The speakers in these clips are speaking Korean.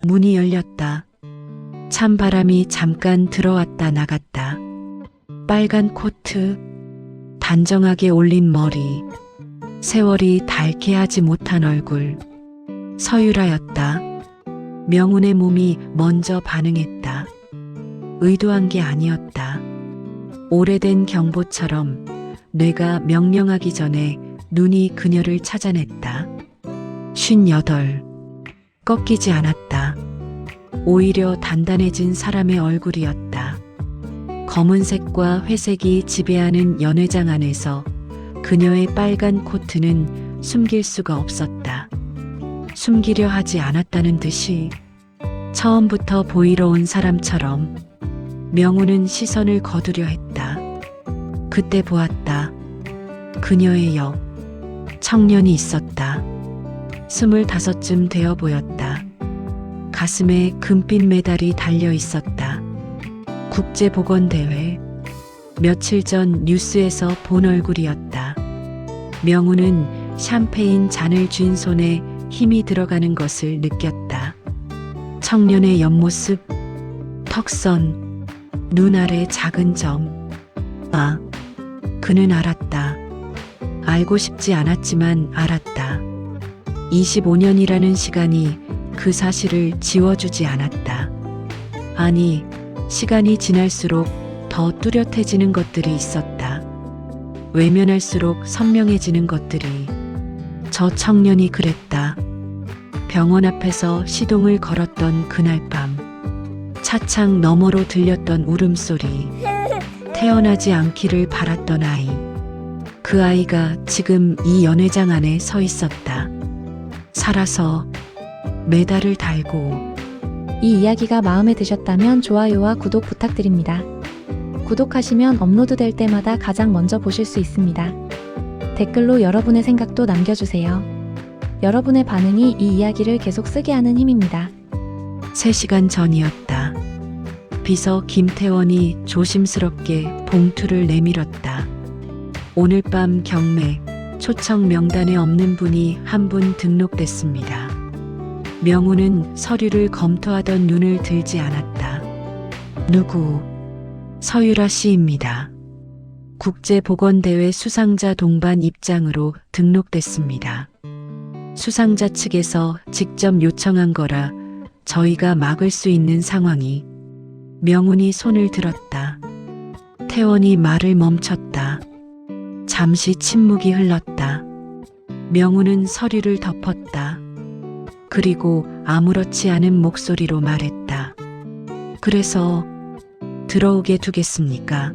문이 열렸다. 찬바람이 잠깐 들어왔다 나갔다. 빨간 코트, 단정하게 올린 머리, 세월이 닳게 하지 못한 얼굴. 서유라였다. 명운의 몸이 먼저 반응했다. 의도한 게 아니었다. 오래된 경보처럼 뇌가 명령하기 전에 눈이 그녀를 찾아냈다. 58. 꺾이지 않았다. 오히려 단단해진 사람의 얼굴이었다. 검은색과 회색이 지배하는 연회장 안에서 그녀의 빨간 코트는 숨길 수가 없었다. 숨기려 하지 않았다는 듯이 처음부터 보이러 온 사람처럼 명우는 시선을 거두려 했다. 그때 보았다. 그녀의 옆 청년이 있었다. 25쯤 되어 보였다. 가슴에 금빛 메달이 달려 있었다. 국제보건대회. 며칠 전 뉴스에서 본 얼굴이었다. 명우는 샴페인 잔을 쥔 손에 힘이 들어가는 것을 느꼈다. 청년의 옆모습, 턱선, 눈 아래 작은 점. 아, 그는 알았다. 알고 싶지 않았지만 알았다. 25년이라는 시간이 그 사실을 지워주지 않았다. 아니, 시간이 지날수록 더 뚜렷해지는 것들이 있었다. 외면할수록 선명해지는 것들이. 저 청년이 그랬다. 병원 앞에서 시동을 걸었던 그날 밤, 차창 너머로 들렸던 울음소리, 태어나지 않기를 바랐던 아이. 그 아이가 지금 이 연회장 안에 서 있었다. 살아서 메달을 달고. 이 이야기가 마음에 드셨다면 좋아요와 구독 부탁드립니다. 구독하시면 업로드될 때마다 가장 먼저 보실 수 있습니다. 댓글로 여러분의 생각도 남겨주세요. 여러분의 반응이 이 이야기를 계속 쓰게 하는 힘입니다. 3시간 전이었다. 비서 김태원이 조심스럽게 봉투를 내밀었다. 오늘 밤 경매, 초청 명단에 없는 분이 한 분 등록됐습니다. 명우는 서류를 검토하던 눈을 들지 않았다. 누구? 서유라 씨입니다. 국제보건대회 수상자 동반 입장으로 등록됐습니다. 수상자 측에서 직접 요청한 거라 저희가 막을 수 있는 상황이. 명운이 손을 들었다. 태원이 말을 멈췄다. 잠시 침묵이 흘렀다. 명운은 서류를 덮었다. 그리고 아무렇지 않은 목소리로 말했다. 그래서 들어오게 두겠습니까?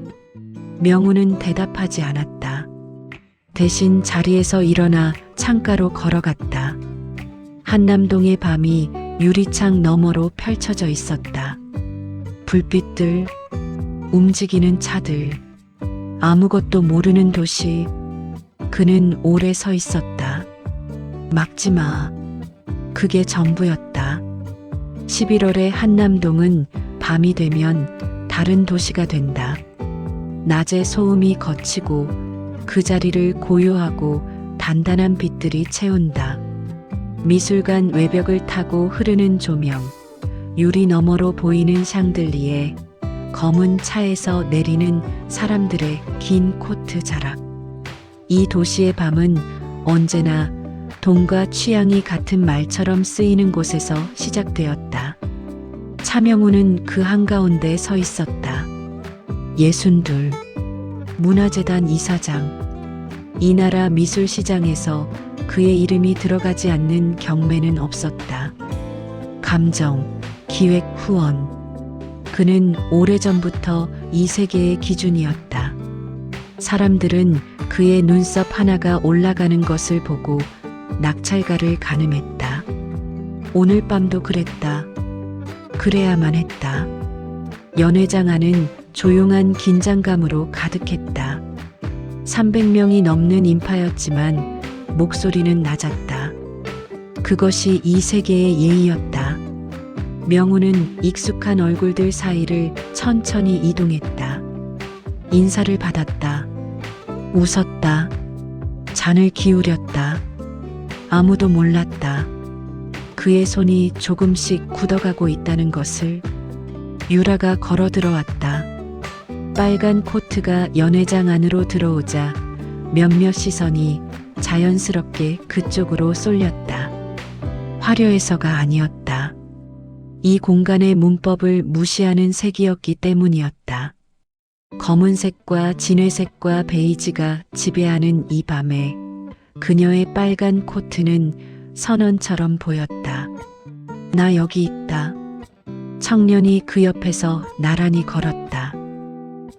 명우는 대답하지 않았다. 대신 자리에서 일어나 창가로 걸어갔다. 한남동의 밤이 유리창 너머로 펼쳐져 있었다. 불빛들, 움직이는 차들, 아무것도 모르는 도시. 그는 오래 서 있었다. 막지 마. 그게 전부였다. 11월의 한남동은 밤이 되면 다른 도시가 된다. 낮에 소음이 걷히고 그 자리를 고요하고 단단한 빛들이 채운다. 미술관 외벽을 타고 흐르는 조명, 유리 너머로 보이는 샹들리에, 검은 차에서 내리는 사람들의 긴 코트 자락. 이 도시의 밤은 언제나 돈과 취향이 같은 말처럼 쓰이는 곳에서 시작되었다. 차명우는 그 한가운데 서 있었다. 62. 문화재단 이사장. 이 나라 미술시장에서 그의 이름이 들어가지 않는 경매는 없었다. 감정, 기획 후원. 그는 오래전부터 이 세계의 기준이었다. 사람들은 그의 눈썹 하나가 올라가는 것을 보고 낙찰가를 가늠했다. 오늘 밤도 그랬다. 그래야만 했다. 연회장 안은 조용한 긴장감으로 가득했다. 300명이 넘는 인파였지만 목소리는 낮았다. 그것이 이 세계의 예의였다. 명우는 익숙한 얼굴들 사이를 천천히 이동했다. 인사를 받았다. 웃었다. 잔을 기울였다. 아무도 몰랐다. 그의 손이 조금씩 굳어가고 있다는 것을. 유라가 걸어 들어왔다. 빨간 코트가 연회장 안으로 들어오자 몇몇 시선이 자연스럽게 그쪽으로 쏠렸다. 화려해서가 아니었다. 이 공간의 문법을 무시하는 색이었기 때문이었다. 검은색과 진회색과 베이지가 지배하는 이 밤에 그녀의 빨간 코트는 선언처럼 보였다. 나 여기 있다. 청년이 그 옆에서 나란히 걸었다.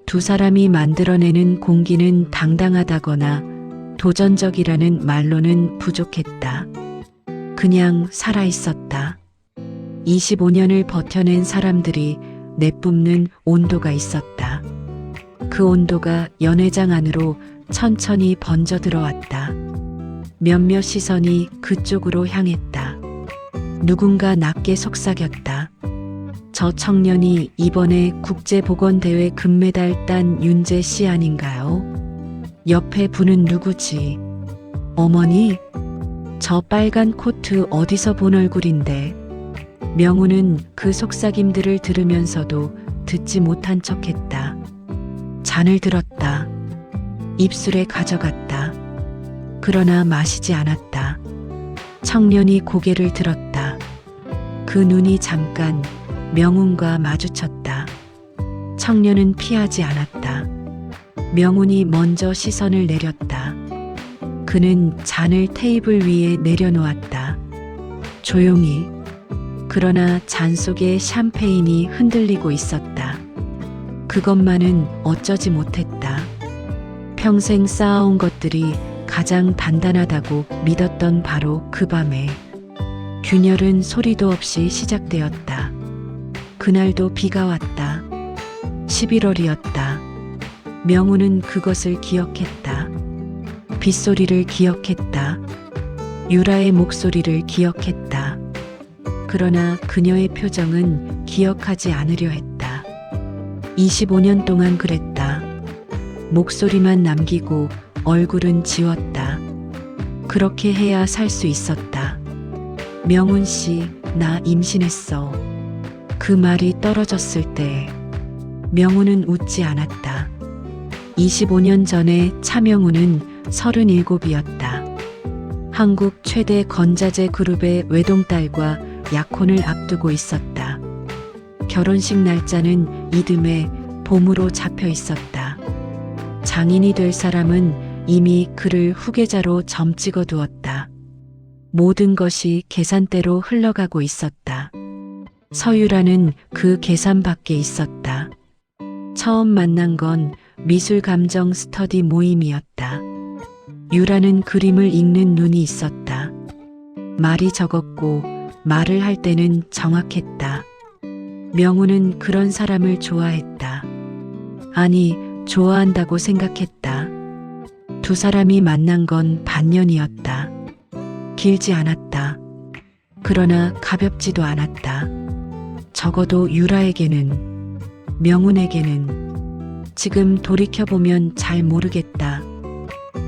두 사람이 만들어내는 공기는 당당하다거나 도전적이라는 말로는 부족했다. 그냥 살아있었다. 25년을 버텨낸 사람들이 내뿜는 온도가 있었다. 그 온도가 연회장 안으로 천천히 번져 들어왔다. 몇몇 시선이 그쪽으로 향했다. 누군가 낮게 속삭였다. 저 청년이 이번에 국제보건대회 금메달 딴 윤재 씨 아닌가요? 옆에 분은 누구지? 어머니? 저 빨간 코트 어디서 본 얼굴인데. 명우는 그 속삭임들을 들으면서도 듣지 못한 척했다. 잔을 들었다. 입술에 가져갔다. 그러나 마시지 않았다. 청년이 고개를 들었다. 그 눈이 잠깐 명운과 마주쳤다. 청년은 피하지 않았다. 명운이 먼저 시선을 내렸다. 그는 잔을 테이블 위에 내려놓았다. 조용히. 그러나 잔 속에 샴페인이 흔들리고 있었다. 그것만은 어쩌지 못했다. 평생 쌓아온 것들이 가장 단단하다고 믿었던 바로 그 밤에 균열은 소리도 없이 시작되었다. 그날도 비가 왔다. 11월이었다. 명우는 그것을 기억했다. 빗소리를 기억했다. 유라의 목소리를 기억했다. 그러나 그녀의 표정은 기억하지 않으려 했다. 25년 동안 그랬다. 목소리만 남기고 얼굴은 지웠다. 그렇게 해야 살 수 있었다. 명훈 씨, 나 임신했어. 그 말이 떨어졌을 때 명훈은 웃지 않았다. 25년 전에 차명훈은 37이었다. 한국 최대 건자재 그룹의 외동딸과 약혼을 앞두고 있었다. 결혼식 날짜는 이듬해 봄으로 잡혀 있었다. 장인이 될 사람은 이미 그를 후계자로 점 찍어 두었다. 모든 것이 계산대로 흘러가고 있었다. 서유라는 그 계산 밖에 있었다. 처음 만난 건 미술 감정 스터디 모임이었다. 유라는 그림을 읽는 눈이 있었다. 말이 적었고 말을 할 때는 정확했다. 명우는 그런 사람을 좋아했다. 아니, 좋아한다고 생각했다. 두 사람이 만난 건 반년이었다. 길지 않았다. 그러나 가볍지도 않았다. 적어도 유라에게는, 명훈에게는 지금 돌이켜보면 잘 모르겠다.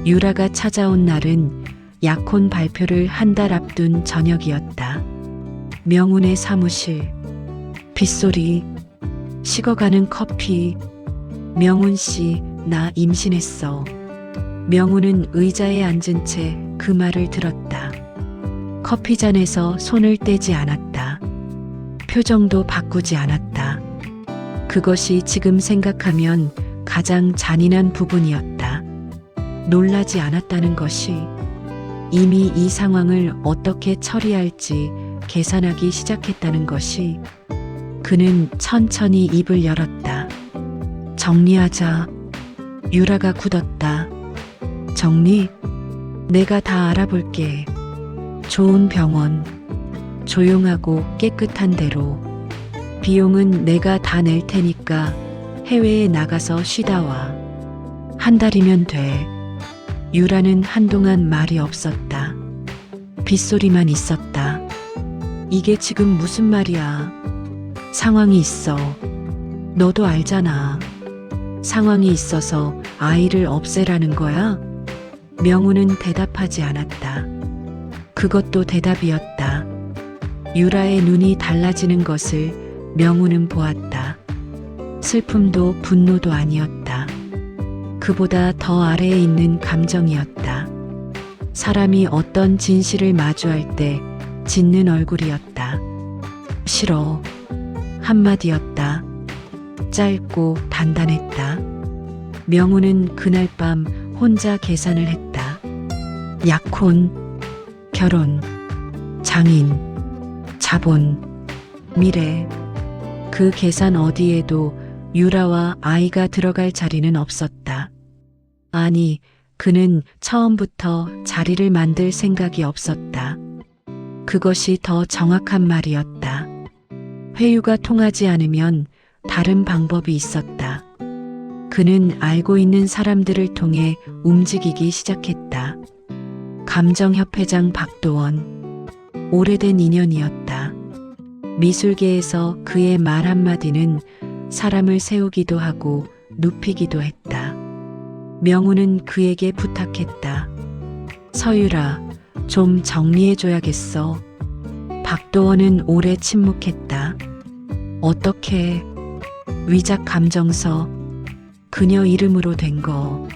유라가 찾아온 날은 약혼 발표를 한 달 앞둔 저녁이었다. 명훈의 사무실, 빗소리, 식어가는 커피. 명훈 씨, 나 임신했어. 명훈은 의자에 앉은 채 그 말을 들었다. 커피잔에서 손을 떼지 않았다. 표정도 바꾸지 않았다. 그것이 지금 생각하면 가장 잔인한 부분이었다. 놀라지 않았다는 것이. 이미 이 상황을 어떻게 처리할지 계산하기 시작했다는 것이. 그는 천천히 입을 열었다. 정리하자. 유라가 굳었다. 정리? 내가 다 알아볼게. 좋은 병원, 조용하고 깨끗한 데로. 비용은 내가 다 낼 테니까 해외에 나가서 쉬다 와. 한 달이면 돼. 유라는 한동안 말이 없었다. 빗소리만 있었다. 이게 지금 무슨 말이야? 상황이 있어. 너도 알잖아. 상황이 있어서 아이를 없애라는 거야? 명우는 대답하지 않았다. 그것도 대답이었다. 유라의 눈이 달라지는 것을 명우는 보았다. 슬픔도 분노도 아니었다. 그보다 더 아래에 있는 감정이었다. 사람이 어떤 진실을 마주할 때 짓는 얼굴이었다. 싫어. 한마디였다. 짧고 단단했다. 명우는 그날 밤 혼자 계산을 했다. 약혼, 결혼, 장인, 자본, 미래. 그 계산 어디에도 유라와 아이가 들어갈 자리는 없었다. 아니, 그는 처음부터 자리를 만들 생각이 없었다. 그것이 더 정확한 말이었다. 회유가 통하지 않으면 다른 방법이 있었다. 그는 알고 있는 사람들을 통해 움직이기 시작했다. 감정협회장 박도원. 오래된 인연이었다. 미술계에서 그의 말 한마디는 사람을 세우기도 하고 눕히기도 했다. 명우는 그에게 부탁했다. 서유라, 좀 정리해줘야겠어. 박도원은 오래 침묵했다. 어떻게? 위작 감정서, 그녀 이름으로 된 거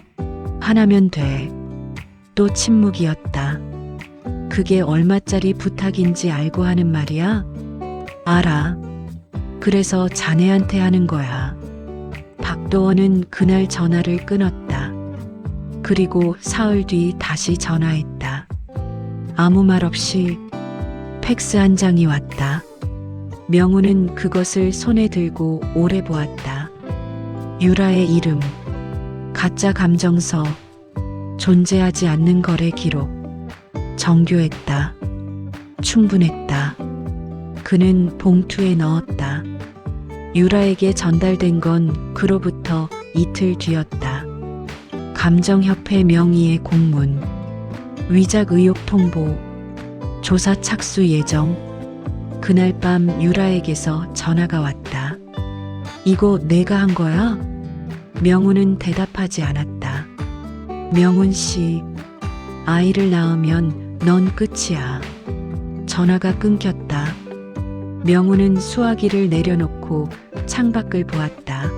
하나면 돼. 또 침묵이었다. 그게 얼마짜리 부탁인지 알고 하는 말이야? 알아. 그래서 자네한테 하는 거야. 박도원은 그날 전화를 끊었다. 그리고 사흘 뒤 다시 전화했다. 아무 말 없이 팩스 한 장이 왔다. 명우는 그것을 손에 들고 오래 보았다. 유라의 이름, 가짜 감정서, 존재하지 않는 거래 기록. 정교했다. 충분했다. 그는 봉투에 넣었다. 유라에게 전달된 건 그로부터 이틀 뒤였다. 감정협회 명의의 공문, 위작 의혹 통보, 조사 착수 예정. 그날 밤 유라에게서 전화가 왔다. 이거 내가 한 거야? 명우는 대답하지 않았다. 명훈 씨, 아이를 낳으면 넌 끝이야. 전화가 끊겼다. 명우는 수화기를 내려놓고 창밖을 보았다.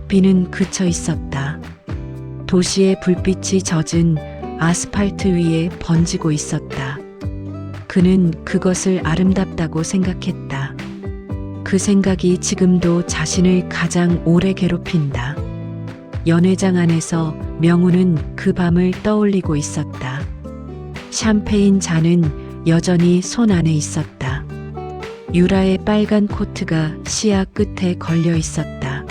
비는 그쳐 있었다. 도시의 불빛이 젖은 아스팔트 위에 번지고 있었다. 그는 그것을 아름답다고 생각했다. 그 생각이 지금도 자신을 가장 오래 괴롭힌다. 연회장 안에서 명우는 그 밤을 떠올리고 있었다. 샴페인 잔은 여전히 손 안에 있었다. 유라의 빨간 코트가 시야 끝에 걸려 있었다.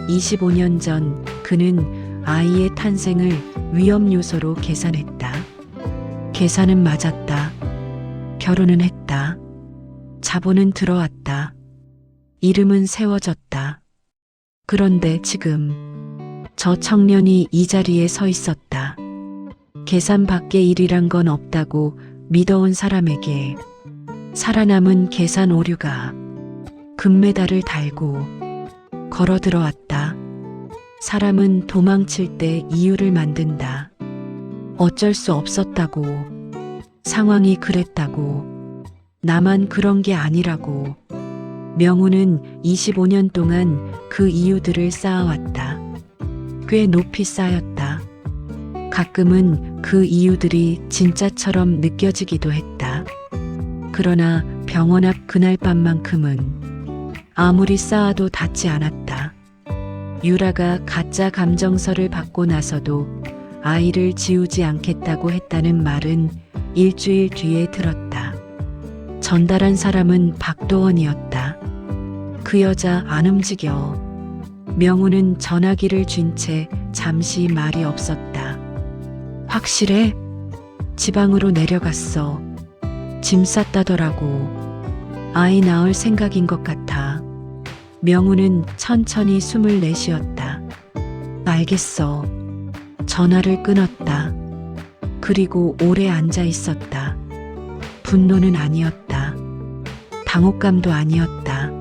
25년 전 그는 아이의 탄생을 위험 요소로 계산했다. 계산은 맞았다. 결혼은 했다. 자본은 들어왔다. 이름은 세워졌다. 그런데 지금 저 청년이 이 자리에 서 있었다. 계산 밖의 일이란 건 없다고 믿어온 사람에게 살아남은 계산 오류가 금메달을 달고 걸어 들어왔다. 사람은 도망칠 때 이유를 만든다. 어쩔 수 없었다고, 상황이 그랬다고, 나만 그런 게 아니라고. 명우는 25년 동안 그 이유들을 쌓아왔다. 꽤 높이 쌓였다. 가끔은 그 이유들이 진짜처럼 느껴지기도 했다. 그러나 병원 앞 그날 밤만큼은 아무리 쌓아도 닿지 않았다. 유라가 가짜 감정서를 받고 나서도 아이를 지우지 않겠다고 했다는 말은 일주일 뒤에 들었다. 전달한 사람은 박도원이었다. 그 여자 안 움직여. 명우는 전화기를 쥔 채 잠시 말이 없었다. 확실해? 지방으로 내려갔어. 짐 쌌다더라고. 아이 낳을 생각인 것 같아. 명우는 천천히 숨을 내쉬었다. 알겠어. 전화를 끊었다. 그리고 오래 앉아 있었다. 분노는 아니었다. 당혹감도 아니었다.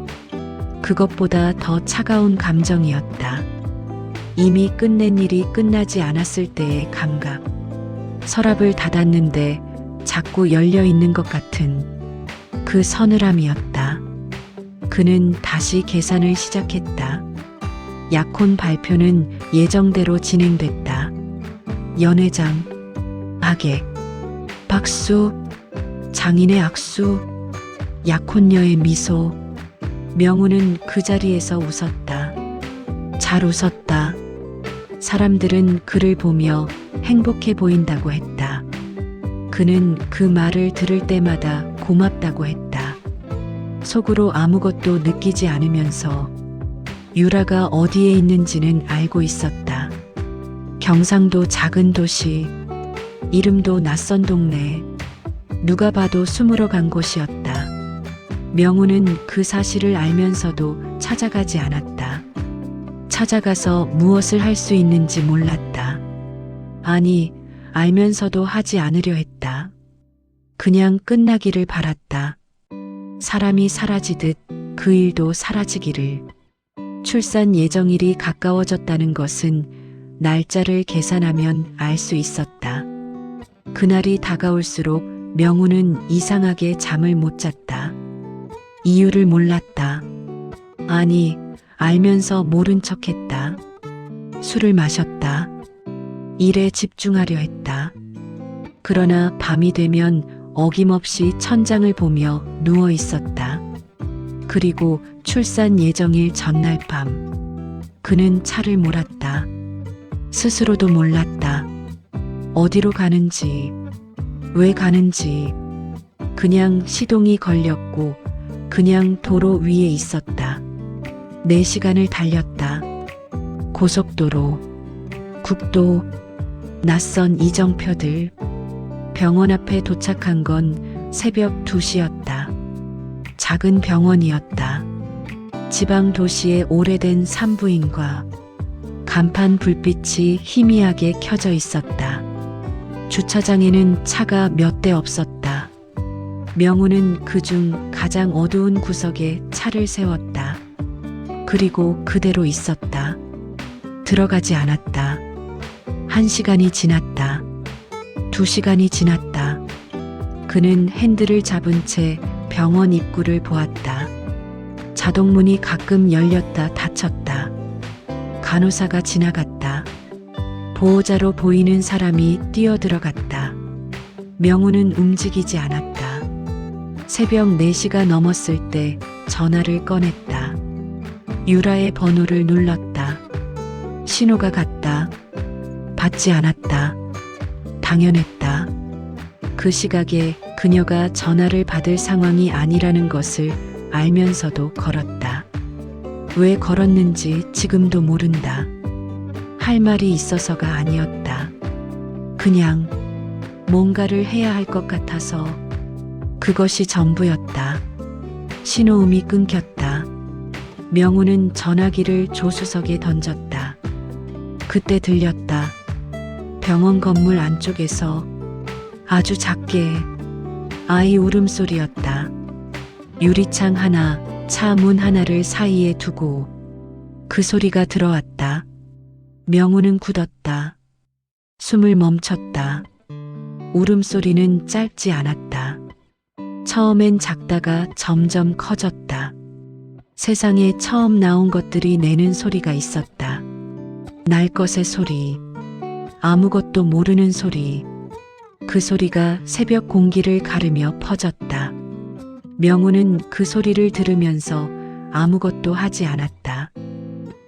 그것보다 더 차가운 감정이었다. 이미 끝낸 일이 끝나지 않았을 때의 감각. 서랍을 닫았는데 자꾸 열려 있는 것 같은 그 서늘함이었다. 그는 다시 계산을 시작했다. 약혼 발표는 예정대로 진행됐다. 연회장, 악액, 박수, 장인의 악수, 약혼녀의 미소. 명우는 그 자리에서 웃었다. 잘 웃었다. 사람들은 그를 보며 행복해 보인다고 했다. 그는 그 말을 들을 때마다 고맙다고 했다. 속으로 아무것도 느끼지 않으면서 유라가 어디에 있는지는 알고 있었다. 경상도 작은 도시, 이름도 낯선 동네, 누가 봐도 숨으러 간 곳이었다. 명우는 그 사실을 알면서도 찾아가지 않았다. 찾아가서 무엇을 할 수 있는지 몰랐다. 아니, 알면서도 하지 않으려 했다. 그냥 끝나기를 바랐다. 사람이 사라지듯 그 일도 사라지기를. 출산 예정일이 가까워졌다는 것은 날짜를 계산하면 알 수 있었다. 그날이 다가올수록 명우는 이상하게 잠을 못 잤다. 이유를 몰랐다. 아니, 알면서 모른 척했다. 술을 마셨다. 일에 집중하려 했다. 그러나 밤이 되면 어김없이 천장을 보며 누워 있었다. 그리고 출산 예정일 전날 밤, 그는 차를 몰았다. 스스로도 몰랐다. 어디로 가는지, 왜 가는지. 그냥 시동이 걸렸고 그냥 도로 위에 있었다. 4시간을 달렸다. 고속도로, 국도, 낯선 이정표들. 병원 앞에 도착한 건 새벽 2시였다. 작은 병원이었다. 지방 도시의 오래된 산부인과 간판 불빛이 희미하게 켜져 있었다. 주차장에는 차가 몇 대 없었다. 명우는 그중 가장 어두운 구석에 차를 세웠다. 그리고 그대로 있었다. 들어가지 않았다. 1시간이 지났다. 2시간이 지났다. 그는 핸들을 잡은 채 병원 입구를 보았다. 자동문이 가끔 열렸다 닫혔다. 간호사가 지나갔다. 보호자로 보이는 사람이 뛰어들어갔다. 명우는 움직이지 않았다. 새벽 4시가 넘었을 때 전화를 꺼냈다. 유라의 번호를 눌렀다. 신호가 갔다. 받지 않았다. 당연했다. 그 시각에 그녀가 전화를 받을 상황이 아니라는 것을 알면서도 걸었다. 왜 걸었는지 지금도 모른다. 할 말이 있어서가 아니었다. 그냥 뭔가를 해야 할 것 같아서. 그것이 전부였다. 신호음이 끊겼다. 명우는 전화기를 조수석에 던졌다. 그때 들렸다. 병원 건물 안쪽에서 아주 작게 아이 울음소리였다. 유리창 하나, 차 문 하나를 사이에 두고 그 소리가 들어왔다. 명우는 굳었다. 숨을 멈췄다. 울음소리는 짧지 않았다. 처음엔 작다가 점점 커졌다. 세상에 처음 나온 것들이 내는 소리가 있었다. 날 것의 소리, 아무것도 모르는 소리. 그 소리가 새벽 공기를 가르며 퍼졌다. 명우는 그 소리를 들으면서 아무것도 하지 않았다.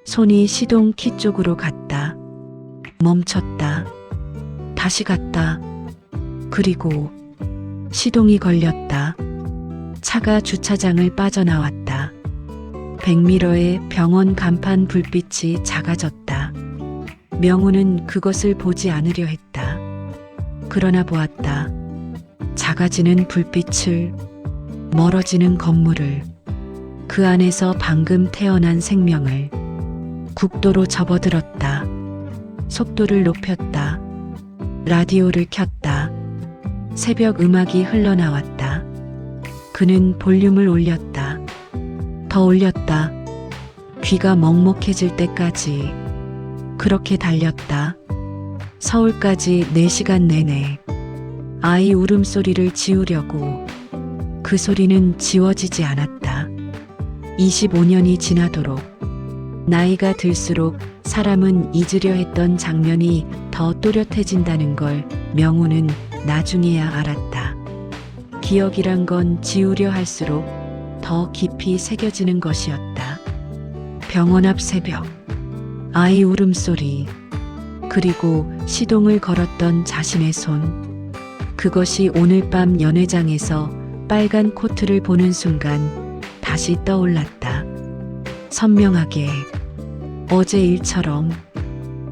손이 시동 키 쪽으로 갔다. 멈췄다. 다시 갔다. 그리고 시동이 걸렸다. 차가 주차장을 빠져나왔다. 백미러의 병원 간판 불빛이 작아졌다. 명우는 그것을 보지 않으려 했다. 그러나 보았다. 작아지는 불빛을, 멀어지는 건물을, 그 안에서 방금 태어난 생명을. 국도로 접어들었다. 속도를 높였다. 라디오를 켰다. 새벽 음악이 흘러나왔다. 그는 볼륨을 올렸다. 더 올렸다. 귀가 먹먹해질 때까지. 그렇게 달렸다. 서울까지 4시간 내내. 아이 울음소리를 지우려고. 그 소리는 지워지지 않았다. 25년이 지나도록 나이가 들수록 사람은 잊으려 했던 장면이 더 또렷해진다는 걸 명우는 나중에야 알았다. 기억이란 건 지우려 할수록 더 깊이 새겨지는 것이었다. 병원 앞 새벽, 아이 울음소리, 그리고 시동을 걸었던 자신의 손. 그것이 오늘 밤 연회장에서 빨간 코트를 보는 순간 다시 떠올랐다. 선명하게 어제 일처럼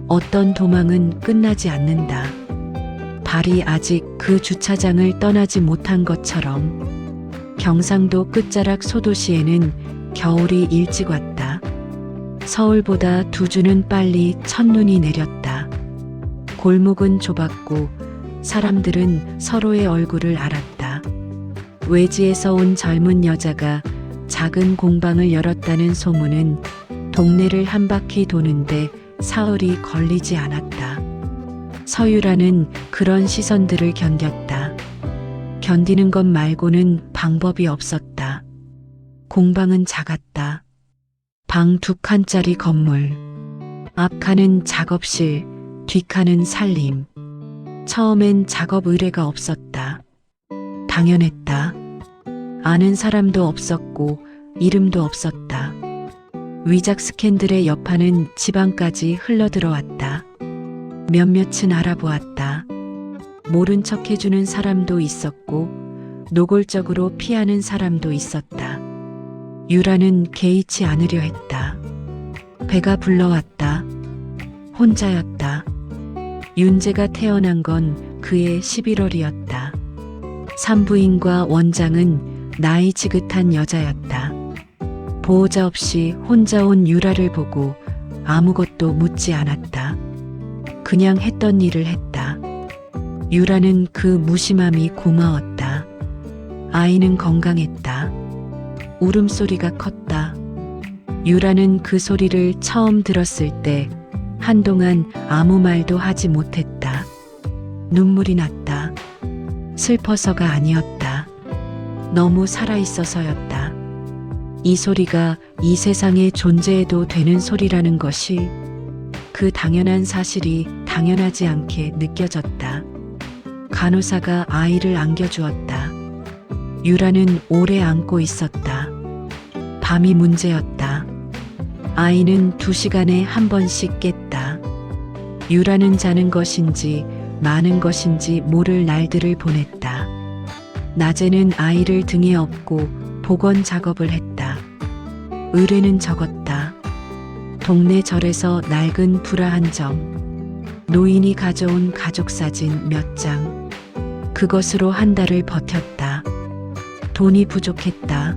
어떤 도망은 끝나지 않는다. 발이 아직 그 주차장을 떠나지 못한 것처럼 경상도 끝자락 소도시에는 겨울이 일찍 왔다. 서울보다 2주는 빨리 첫눈이 내렸다. 골목은 좁았고 사람들은 서로의 얼굴을 알았다. 외지에서 온 젊은 여자가 작은 공방을 열었다는 소문은 동네를 한 바퀴 도는데 사흘이 걸리지 않았다. 서유라는 그런 시선들을 견뎠다. 견디는 것 말고는 방법이 없었다. 공방은 작았다. 방 2칸짜리 건물. 앞칸은 작업실, 뒷칸은 살림. 처음엔 작업 의뢰가 없었다. 당연했다. 아는 사람도 없었고 이름도 없었다. 위작 스캔들의 여파는 지방까지 흘러들어왔다. 몇몇은 알아보았다. 모른 척 해주는 사람도 있었고 노골적으로 피하는 사람도 있었다. 유라는 개의치 않으려 했다. 배가 불러왔다. 혼자였다. 윤재가 태어난 건 그해 11월이었다. 산부인과 원장은 나이 지긋한 여자였다. 보호자 없이 혼자 온 유라를 보고 아무것도 묻지 않았다. 그냥 했던 일을 했다. 유라는 그 무심함이 고마웠다. 아이는 건강했다. 울음소리가 컸다. 유라는 그 소리를 처음 들었을 때 한동안 아무 말도 하지 못했다. 눈물이 났다. 슬퍼서가 아니었다. 너무 살아있어서였다. 이 소리가 이 세상에 존재해도 되는 소리라는 것이, 그 당연한 사실이 당연하지 않게 느껴졌다. 간호사가 아이를 안겨주었다. 유라는 오래 안고 있었다. 밤이 문제였다. 아이는 2시간에 한 번씩 깼다. 유라는 자는 것인지 많은 것인지 모를 날들을 보냈다. 낮에는 아이를 등에 업고 복원 작업을 했다. 의뢰는 적었다. 동네 절에서 낡은 불화 한 점, 노인이 가져온 가족사진 몇 장, 그것으로 한 달을 버텼다. 돈이 부족했다.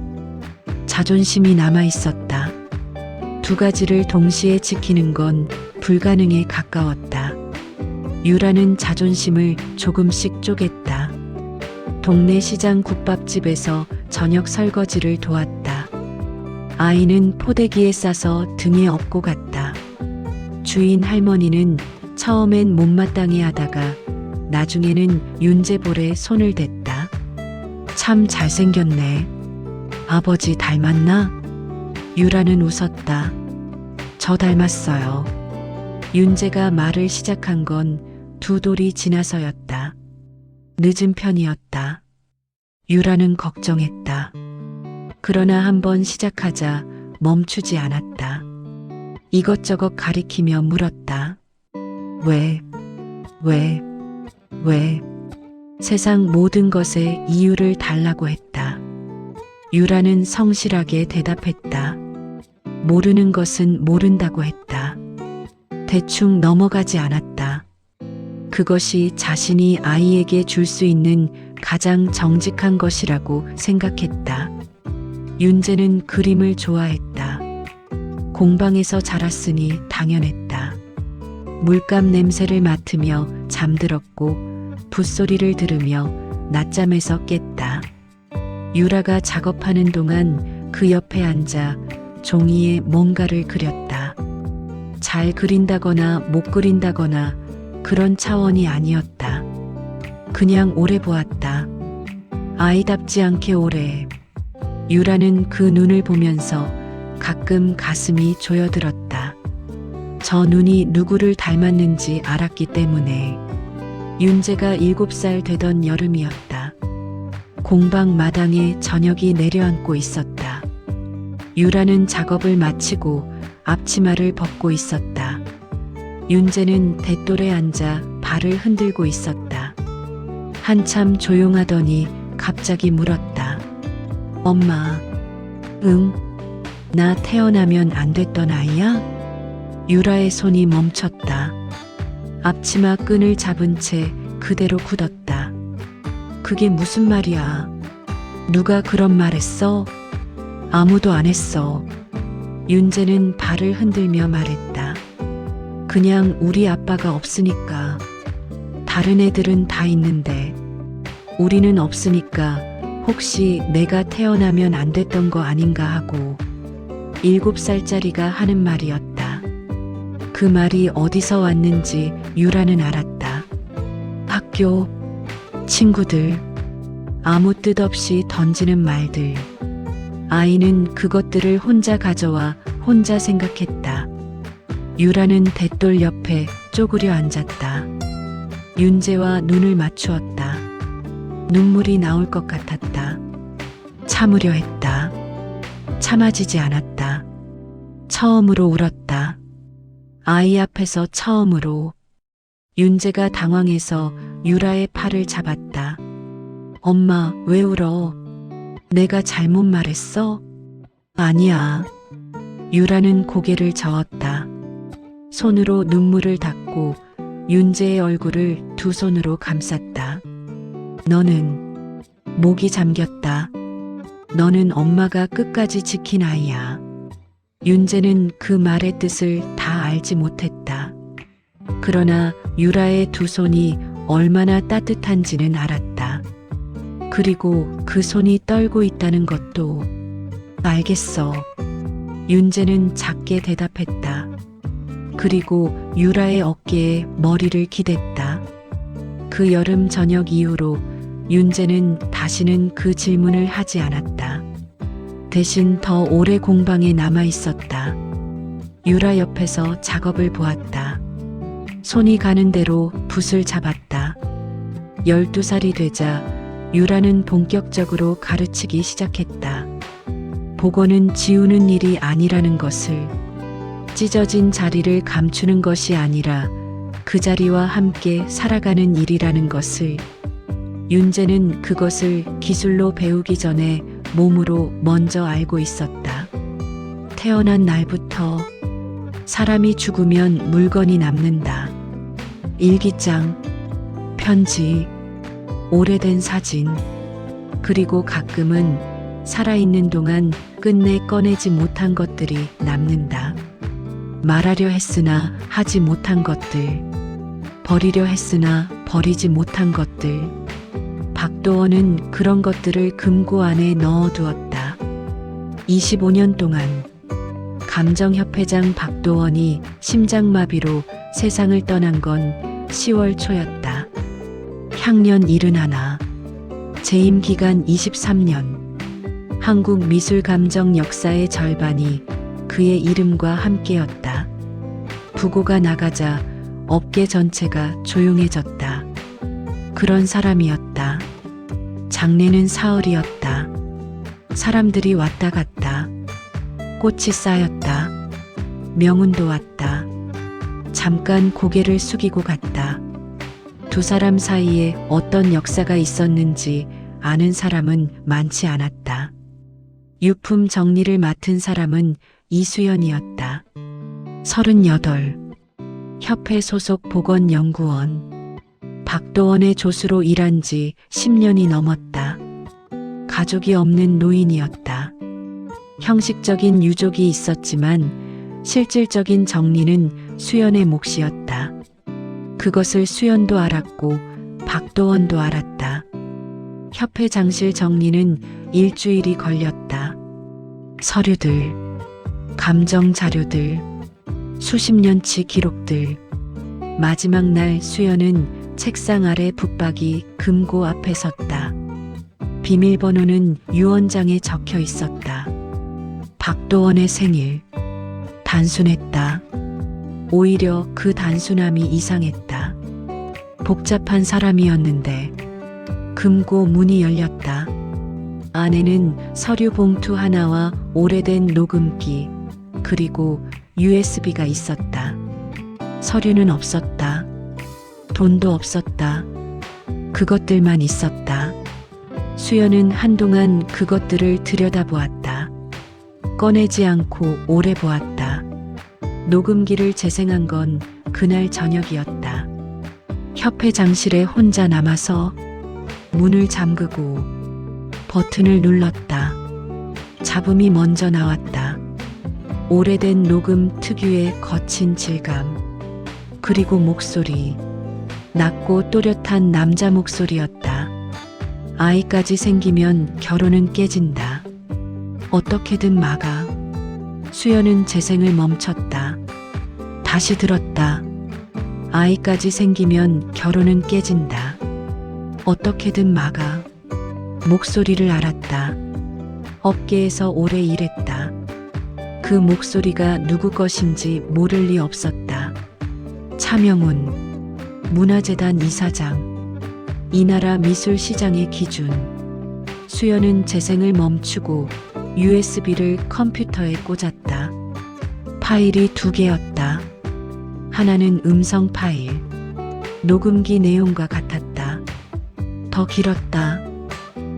자존심이 남아있었다. 2가지를 동시에 지키는 건 불가능에 가까웠다. 유라는 자존심을 조금씩 쪼갰다. 동네 시장 국밥집에서 저녁 설거지를 도왔다. 아이는 포대기에 싸서 등에 업고 갔다. 주인 할머니는 처음엔 못마땅해 하다가 나중에는 윤재볼에 손을 댔다. 참 잘생겼네. 아버지 닮았나? 유라는 웃었다. 저 닮았어요. 윤재가 말을 시작한 건 2돌이 지나서였다. 늦은 편이었다. 유라는 걱정했다. 그러나 한번 시작하자 멈추지 않았다. 이것저것 가리키며 물었다. 왜? 세상 모든 것에 이유를 달라고 했다. 유라는 성실하게 대답했다. 모르는 것은 모른다고 했다. 대충 넘어가지 않았다. 그것이 자신이 아이에게 줄 수 있는 가장 정직한 것이라고 생각했다. 윤재는 그림을 좋아했다. 공방에서 자랐으니 당연했다. 물감 냄새를 맡으며 잠들었고 붓소리를 들으며 낮잠에서 깼다. 유라가 작업하는 동안 그 옆에 앉아 종이에 뭔가를 그렸다. 잘 그린다거나 못 그린다거나 그런 차원이 아니었다. 그냥 오래 보았다. 아이답지 않게 오래. 유라는 그 눈을 보면서 가끔 가슴이 조여들었다. 저 눈이 누구를 닮았는지 알았기 때문에. 윤재가 7살 되던 여름이었다. 공방 마당에 저녁이 내려앉고 있었다. 유라는 작업을 마치고 앞치마를 벗고 있었다. 윤재는 대돌에 앉아 발을 흔들고 있었다. 한참 조용하더니 갑자기 물었다. 엄마, 응? 나 태어나면 안 됐던 아이야? 유라의 손이 멈췄다. 앞치마 끈을 잡은 채 그대로 굳었다. 그게 무슨 말이야? 누가 그런 말 했어? 아무도 안 했어. 윤재는 발을 흔들며 말했다. 그냥 우리 아빠가 없으니까. 다른 애들은 다 있는데 우리는 없으니까 혹시 내가 태어나면 안 됐던 거 아닌가 하고. 7살짜리가 하는 말이었다. 그 말이 어디서 왔는지 유라는 알았다. 학교, 친구들, 아무 뜻 없이 던지는 말들. 아이는 그것들을 혼자 가져와 혼자 생각했다. 유라는 대돌 옆에 쪼그려 앉았다. 윤재와 눈을 맞추었다. 눈물이 나올 것 같았다. 참으려 했다. 참아지지 않았다. 처음으로 울었다. 아이 앞에서 처음으로. 윤재가 당황해서 유라의 팔을 잡았다. 엄마, 왜 울어? 내가 잘못 말했어? 아니야. 유라는 고개를 저었다. 손으로 눈물을 닦고 윤재의 얼굴을 두 손으로 감쌌다. 너는 목이 잠겼다. 너는 엄마가 끝까지 지킨 아이야. 윤재는 그 말의 뜻을 다 알지 못했다. 그러나 유라의 두 손이 얼마나 따뜻한지는 알았다. 그리고 그 손이 떨고 있다는 것도 알겠어. 윤재는 작게 대답했다. 그리고 유라의 어깨에 머리를 기댔다. 그 여름 저녁 이후로 윤재는 다시는 그 질문을 하지 않았다. 대신 더 오래 공방에 남아 있었다. 유라 옆에서 작업을 보았다. 손이 가는 대로 붓을 잡았다. 12살이 되자 유라는 본격적으로 가르치기 시작했다. 복원은 지우는 일이 아니라는 것을, 찢어진 자리를 감추는 것이 아니라 그 자리와 함께 살아가는 일이라는 것을. 윤재는 그것을 기술로 배우기 전에 몸으로 먼저 알고 있었다. 태어난 날부터 사람이 죽으면 물건이 남는다. 일기장, 편지, 오래된 사진, 그리고 가끔은 살아있는 동안 끝내 꺼내지 못한 것들이 남는다. 말하려 했으나 하지 못한 것들, 버리려 했으나 버리지 못한 것들. 박도원은 그런 것들을 금고 안에 넣어두었다. 25년 동안 감정협회장 박도원이 심장마비로 세상을 떠난 건 10월 초였다. 향년 71, 재임 기간 23년. 한국 미술 감정 역사의 절반이 그의 이름과 함께였다. 부고가 나가자 업계 전체가 조용해졌다. 그런 사람이었다. 장례는 사흘이었다. 사람들이 왔다 갔다. 꽃이 쌓였다. 명운도 왔다. 잠깐 고개를 숙이고 갔다. 두 사람 사이에 어떤 역사가 있었는지 아는 사람은 많지 않았다. 유품 정리를 맡은 사람은 이수연이었다. 38. 협회 소속 보건연구원. 박도원의 조수로 일한 지 10년이 넘었다. 가족이 없는 노인이었다. 형식적인 유족이 있었지만 실질적인 정리는 수연의 몫이었다. 그것을 수연도 알았고 박도원도 알았다. 협회 장실 정리는 일주일이 걸렸다. 서류들, 감정 자료들, 수십 년치 기록들. 마지막 날 수연은 책상 아래 붙박이 금고 앞에 섰다. 비밀번호는 유언장에 적혀 있었다. 박도원의 생일. 단순했다. 오히려 그 단순함이 이상했다. 복잡한 사람이었는데 금고 문이 열렸다. 안에는 서류 봉투 하나와 오래된 녹음기, 그리고 USB가 있었다. 서류는 없었다. 돈도 없었다. 그것들만 있었다. 수연은 한동안 그것들을 들여다보았다. 꺼내지 않고 오래 보았다. 녹음기를 재생한 건 그날 저녁이었다. 협회 장실에 혼자 남아서 문을 잠그고 버튼을 눌렀다. 잡음이 먼저 나왔다. 오래된 녹음 특유의 거친 질감. 그리고 목소리. 낮고 또렷한 남자 목소리였다. 아이까지 생기면 결혼은 깨진다. 어떻게든 막아. 수연은 재생을 멈췄다. 다시 들었다. 아이까지 생기면 결혼은 깨진다. 어떻게든 막아. 목소리를 알았다. 업계에서 오래 일했다. 그 목소리가 누구 것인지 모를 리 없었다. 차명훈, 문화재단 이사장, 이 나라 미술시장의 기준. 수연은 재생을 멈추고 USB를 컴퓨터에 꽂았다. 파일이 2개였다. 하나는 음성 파일. 녹음기 내용과 같았다. 더 길었다.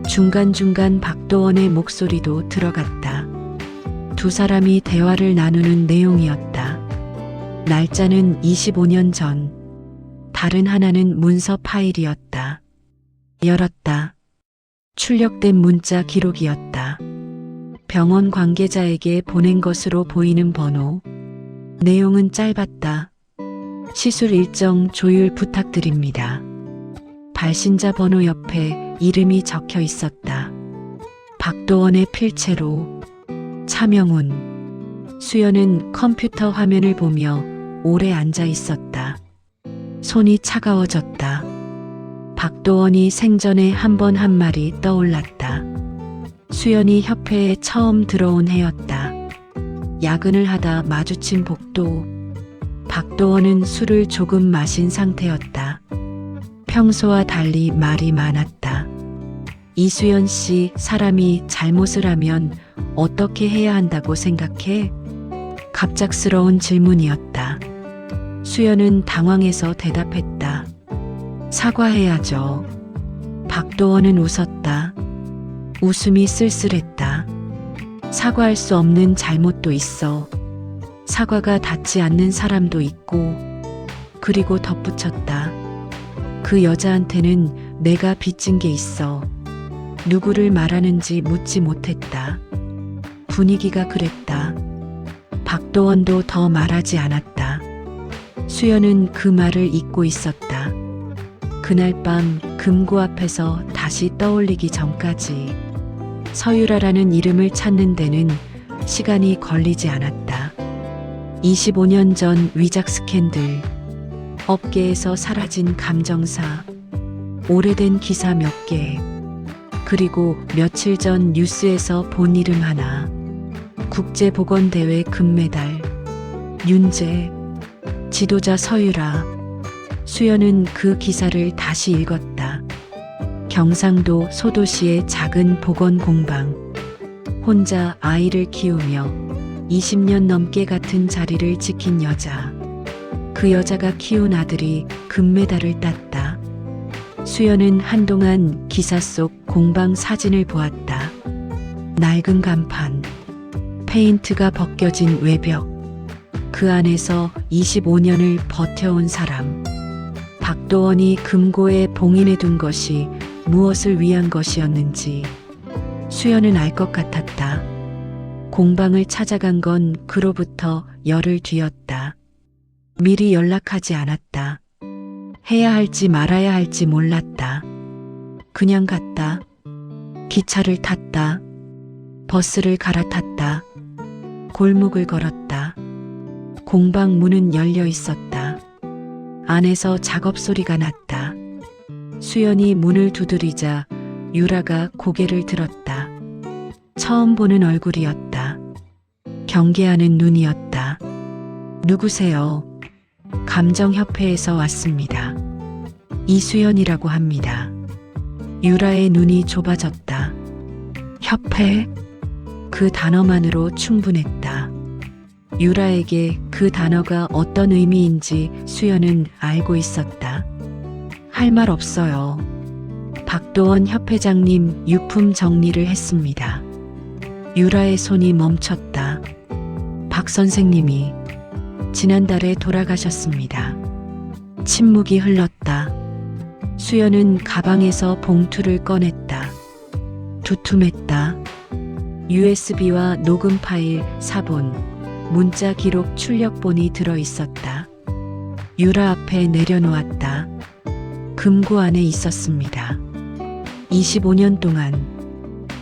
중간중간 박도원의 목소리도 들어갔다. 두 사람이 대화를 나누는 내용이었다. 날짜는 25년 전. 다른 하나는 문서 파일이었다. 열었다. 출력된 문자 기록이었다. 병원 관계자에게 보낸 것으로 보이는 번호. 내용은 짧았다. 시술 일정 조율 부탁드립니다. 발신자 번호 옆에 이름이 적혀 있었다. 박도원의 필체로. 차명훈. 수연은 컴퓨터 화면을 보며 오래 앉아 있었다. 손이 차가워졌다. 박도원이 생전에 한 번 한 말이 떠올랐다. 수연이 협회에 처음 들어온 해였다. 야근을 하다 마주친 복도. 박도원은 술을 조금 마신 상태였다. 평소와 달리 말이 많았다. 이수연 씨, 사람이 잘못을 하면 어떻게 해야 한다고 생각해? 갑작스러운 질문이었다. 수연은 당황해서 대답했다. 사과해야죠. 박도원은 웃었다. 웃음이 쓸쓸했다. 사과할 수 없는 잘못도 있어. 사과가 닿지 않는 사람도 있고. 그리고 덧붙였다. 그 여자한테는 내가 빚진 게 있어. 누구를 말하는지 묻지 못했다. 분위기가 그랬다. 박도원도 더 말하지 않았다. 수연은 그 말을 잊고 있었다. 그날 밤 금고 앞에서 다시 떠올리기 전까지 서유라라는 이름을 찾는 데는 시간이 걸리지 않았다. 25년 전 위작 스캔들, 업계에서 사라진 감정사, 오래된 기사 몇 개, 그리고 며칠 전 뉴스에서 본 이름 하나. 국제보건대회 금메달, 윤재, 지도자 서유라. 수연은 그 기사를 다시 읽었다. 경상도 소도시의 작은 보건공방. 혼자 아이를 키우며 20년 넘게 같은 자리를 지킨 여자. 그 여자가 키운 아들이 금메달을 땄다. 수연은 한동안 기사 속 공방 사진을 보았다. 낡은 간판, 페인트가 벗겨진 외벽. 그 안에서 25년을 버텨온 사람. 박도원이 금고에 봉인해 둔 것이 무엇을 위한 것이었는지 수연은 알 것 같았다. 공방을 찾아간 건 그로부터 열흘 뒤였다. 미리 연락하지 않았다. 해야 할지 말아야 할지 몰랐다. 그냥 갔다. 기차를 탔다. 버스를 갈아탔다. 골목을 걸었다. 공방 문은 열려 있었다. 안에서 작업 소리가 났다. 수연이 문을 두드리자 유라가 고개를 들었다. 처음 보는 얼굴이었다. 경계하는 눈이었다. 누구세요? 감정협회에서 왔습니다. 이수연이라고 합니다. 유라의 눈이 좁아졌다. 협회? 그 단어만으로 충분했다. 유라에게 그 단어가 어떤 의미인지 수연은 알고 있었다. 할 말 없어요. 박도원 협회장님 유품 정리를 했습니다. 유라의 손이 멈췄다. 박 선생님이 지난달에 돌아가셨습니다. 침묵이 흘렀다. 수연은 가방에서 봉투를 꺼냈다. 두툼했다. USB와 녹음 파일, 사본, 문자 기록 출력본이 들어 있었다. 유라 앞에 내려놓았다. 금고 안에 있었습니다. 25년 동안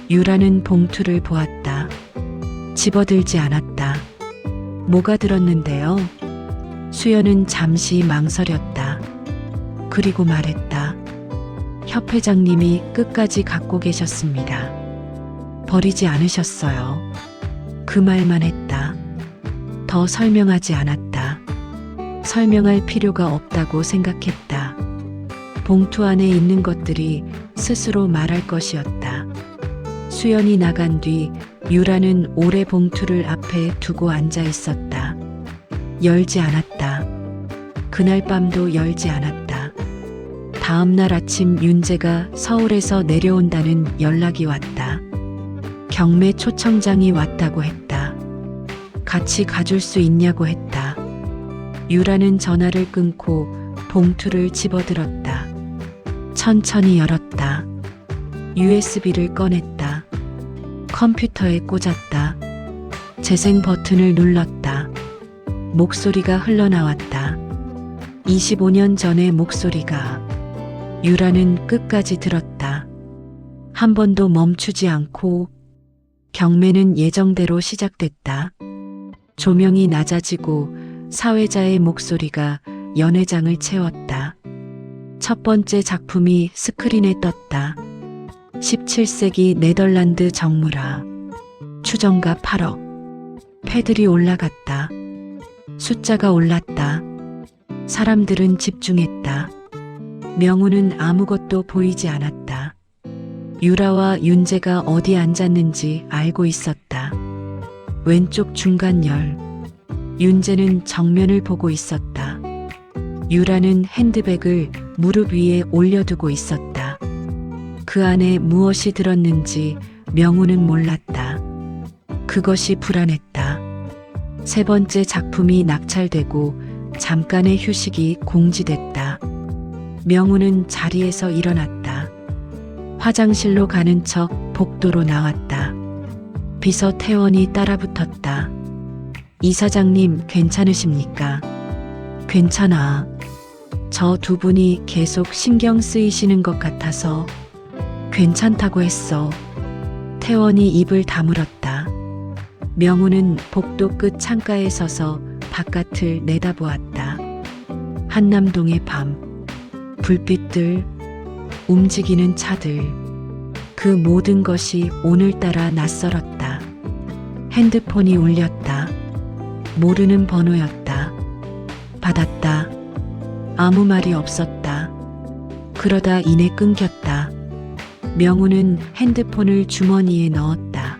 유라는 봉투를 보았다. 집어들지 않았다. 뭐가 들었는데요? 수연은 잠시 망설였다. 그리고 말했다. 협회장님이 끝까지 갖고 계셨습니다. 버리지 않으셨어요. 그 말만 했다. 더 설명하지 않았다. 설명할 필요가 없다고 생각했다. 봉투 안에 있는 것들이 스스로 말할 것이었다. 수연이 나간 뒤 유라는 오래 봉투를 앞에 두고 앉아 있었다. 열지 않았다. 그날 밤도 열지 않았다. 다음 날 아침 윤재가 서울에서 내려온다는 연락이 왔다. 경매 초청장이 왔다고 했다. 같이 가줄 수 있냐고 했다. 유라는 전화를 끊고 봉투를 집어들었다. 천천히 열었다. USB를 꺼냈다. 컴퓨터에 꽂았다. 재생 버튼을 눌렀다. 목소리가 흘러나왔다. 25년 전의 목소리가. 유라는 끝까지 들었다. 한 번도 멈추지 않고. 경매는 예정대로 시작됐다. 조명이 낮아지고 사회자의 목소리가 연회장을 채웠다. 첫 번째 작품이 스크린에 떴다. 17세기 네덜란드 정무라. 추정가 8억. 패들이 올라갔다. 숫자가 올랐다. 사람들은 집중했다. 명우는 아무것도 보이지 않았다. 유라와 윤재가 어디 앉았는지 알고 있었다. 왼쪽 중간열. 윤재는 정면을 보고 있었다. 유라는 핸드백을 무릎 위에 올려두고 있었다. 그 안에 무엇이 들었는지 명우는 몰랐다. 그것이 불안했다. 세 번째 작품이 낙찰되고 잠깐의 휴식이 공지됐다. 명우는 자리에서 일어났다. 화장실로 가는 척 복도로 나왔다. 비서 태원이 따라붙었다. 이사장님 괜찮으십니까? 괜찮아. 저 두 분이 계속 신경 쓰이시는 것 같아서 괜찮다고 했어. 태원이 입을 다물었다. 명우는 복도 끝 창가에 서서 바깥을 내다보았다. 한남동의 밤, 불빛들, 움직이는 차들, 그 모든 것이 오늘따라 낯설었다. 핸드폰이 울렸다. 모르는 번호였다. 받았다. 아무 말이 없었다. 그러다 이내 끊겼다. 명우는 핸드폰을 주머니에 넣었다.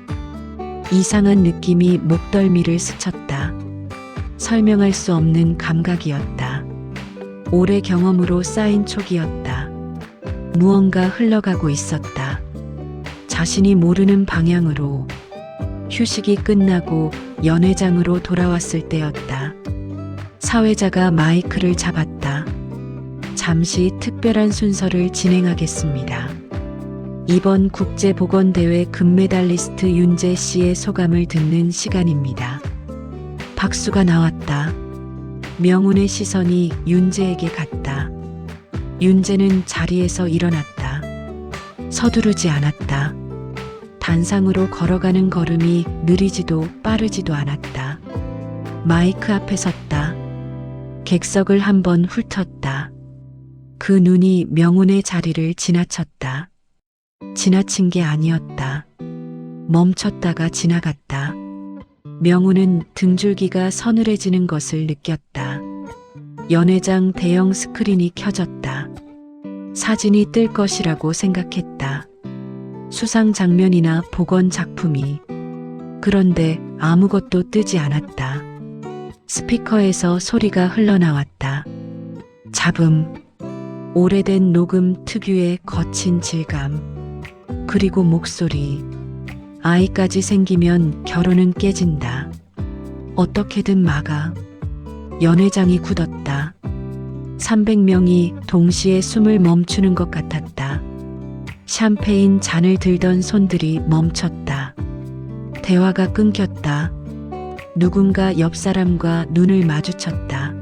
이상한 느낌이 목덜미를 스쳤다. 설명할 수 없는 감각이었다. 오래 경험으로 쌓인 촉이었다. 무언가 흘러가고 있었다. 자신이 모르는 방향으로. 휴식이 끝나고 연회장으로 돌아왔을 때였다. 사회자가 마이크를 잡았다. 잠시 특별한 순서를 진행하겠습니다. 이번 국제보건대회 금메달리스트 윤재 씨의 소감을 듣는 시간입니다. 박수가 나왔다. 명운의 시선이 윤재에게 갔다. 윤재는 자리에서 일어났다. 서두르지 않았다. 단상으로 걸어가는 걸음이 느리지도 빠르지도 않았다. 마이크 앞에 섰다. 객석을 한번 훑었다. 그 눈이 명운의 자리를 지나쳤다. 지나친 게 아니었다. 멈췄다가 지나갔다. 명우는 등줄기가 서늘해지는 것을 느꼈다. 연회장 대형 스크린이 켜졌다. 사진이 뜰 것이라고 생각했다. 수상 장면이나 복원 작품이. 그런데 아무것도 뜨지 않았다. 스피커에서 소리가 흘러나왔다. 잡음, 오래된 녹음 특유의 거친 질감, 그리고 목소리. 아이까지 생기면 결혼은 깨진다. 어떻게든 막아. 연회장이 굳었다. 300명이 동시에 숨을 멈추는 것 같았다. 샴페인 잔을 들던 손들이 멈췄다. 대화가 끊겼다. 누군가 옆 사람과 눈을 마주쳤다.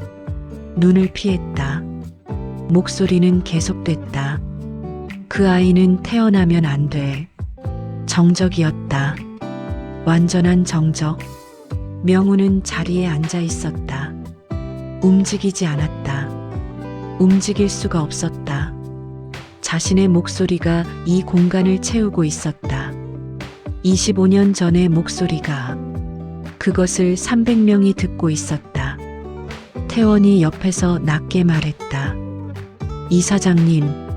눈을 피했다. 목소리는 계속됐다. 그 아이는 태어나면 안 돼. 정적이었다. 완전한 정적. 명우는 자리에 앉아 있었다. 움직이지 않았다. 움직일 수가 없었다. 자신의 목소리가 이 공간을 채우고 있었다. 25년 전의 목소리가. 그것을 300명이 듣고 있었다. 태원이 옆에서 낮게 말했다. 이사장님.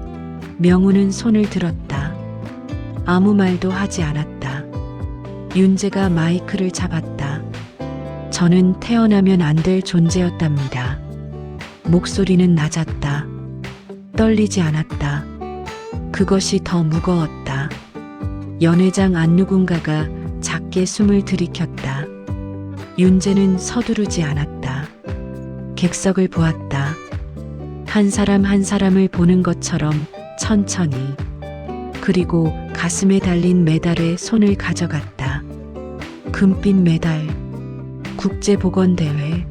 명우는 손을 들었다. 아무 말도 하지 않았다. 윤재가 마이크를 잡았다. 저는 태어나면 안 될 존재였답니다. 목소리는 낮았다. 떨리지 않았다. 그것이 더 무거웠다. 연회장 안 누군가가 작게 숨을 들이켰다. 윤재는 서두르지 않았다. 객석을 보았다. 한 사람 한 사람을 보는 것처럼 천천히. 그리고 가슴에 달린 메달에 손을 가져갔다. 금빛 메달. 국제보건대회.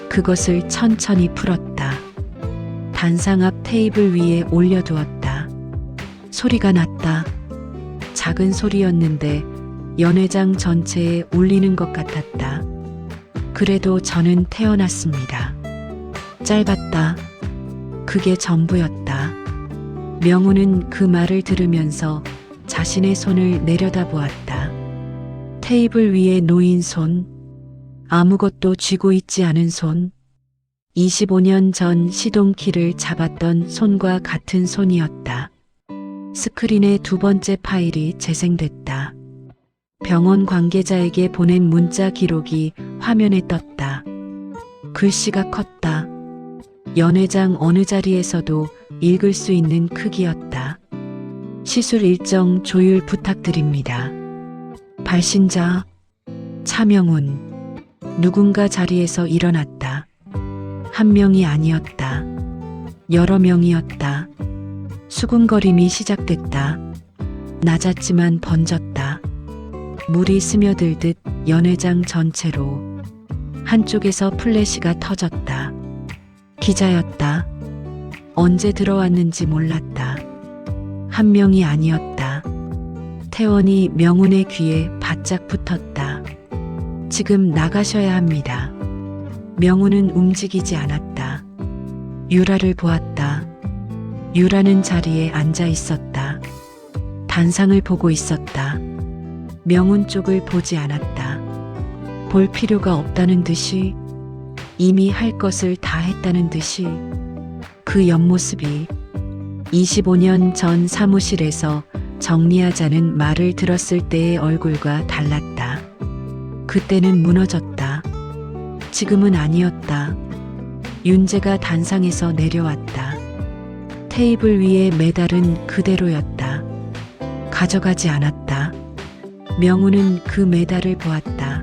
그것을 천천히 풀었다. 단상 앞 테이블 위에 올려두었다. 소리가 났다. 작은 소리였는데 연회장 전체에 울리는 것 같았다. 그래도 저는 태어났습니다. 짧았다. 그게 전부였다. 명우는 그 말을 들으면서 자신의 손을 내려다보았다. 테이블 위에 놓인 손. 아무것도 쥐고 있지 않은 손. 25년 전 시동키를 잡았던 손과 같은 손이었다. 스크린에 두 번째 파일이 재생됐다. 병원 관계자에게 보낸 문자 기록이 화면에 떴다. 글씨가 컸다. 연회장 어느 자리에서도 읽을 수 있는 크기였다. 시술 일정 조율 부탁드립니다. 발신자 차명훈. 누군가 자리에서 일어났다. 한 명이 아니었다. 여러 명이었다. 수군거림이 시작됐다. 낮았지만 번졌다. 물이 스며들듯 연회장 전체로. 한쪽에서 플래시가 터졌다. 기자였다. 언제 들어왔는지 몰랐다. 한 명이 아니었다. 태원이 명훈의 귀에 바짝 붙었다. 지금 나가셔야 합니다. 명훈은 움직이지 않았다. 유라를 보았다. 유라는 자리에 앉아 있었다. 단상을 보고 있었다. 명훈 쪽을 보지 않았다. 볼 필요가 없다는 듯이, 이미 할 것을 다 했다는 듯이. 그 옆모습이 25년 전 사무실에서 정리하자는 말을 들었을 때의 얼굴과 달랐다. 그때는 무너졌다. 지금은 아니었다. 윤재가 단상에서 내려왔다. 테이블 위에 메달은 그대로였다. 가져가지 않았다. 명우는 그 메달을 보았다.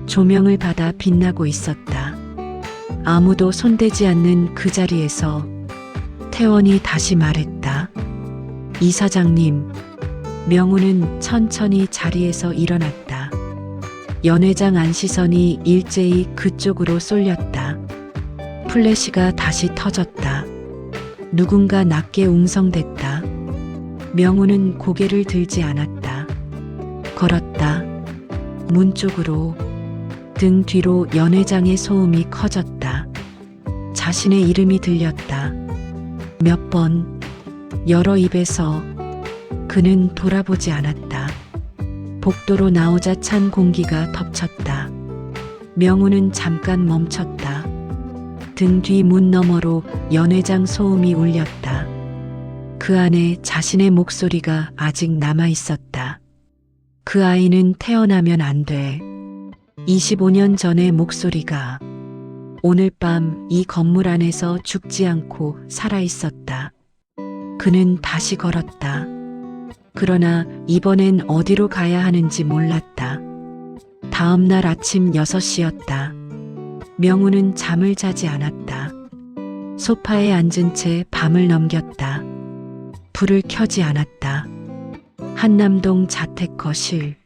조명을 받아 빛나고 있었다. 아무도 손대지 않는 그 자리에서 태원이 다시 말했다. 이사장님. 명우는 천천히 자리에서 일어났다. 연회장 안 시선이 일제히 그쪽으로 쏠렸다. 플래시가 다시 터졌다. 누군가 낮게 웅성댔다. 명우는 고개를 들지 않았다. 걸었다. 문 쪽으로. 등 뒤로 연회장의 소음이 커졌다. 자신의 이름이 들렸다. 몇 번. 여러 입에서. 그는 돌아보지 않았다. 복도로 나오자 찬 공기가 덮쳤다. 명우는 잠깐 멈췄다. 등 뒤 문 너머로 연회장 소음이 울렸다. 그 안에 자신의 목소리가 아직 남아 있었다. 그 아이는 태어나면 안 돼. 25년 전의 목소리가 오늘 밤 이 건물 안에서 죽지 않고 살아 있었다. 그는 다시 걸었다. 그러나 이번엔 어디로 가야 하는지 몰랐다. 다음 날 아침 6시였다. 명우는 잠을 자지 않았다. 소파에 앉은 채 밤을 넘겼다. 불을 켜지 않았다. 한남동 자택 거실.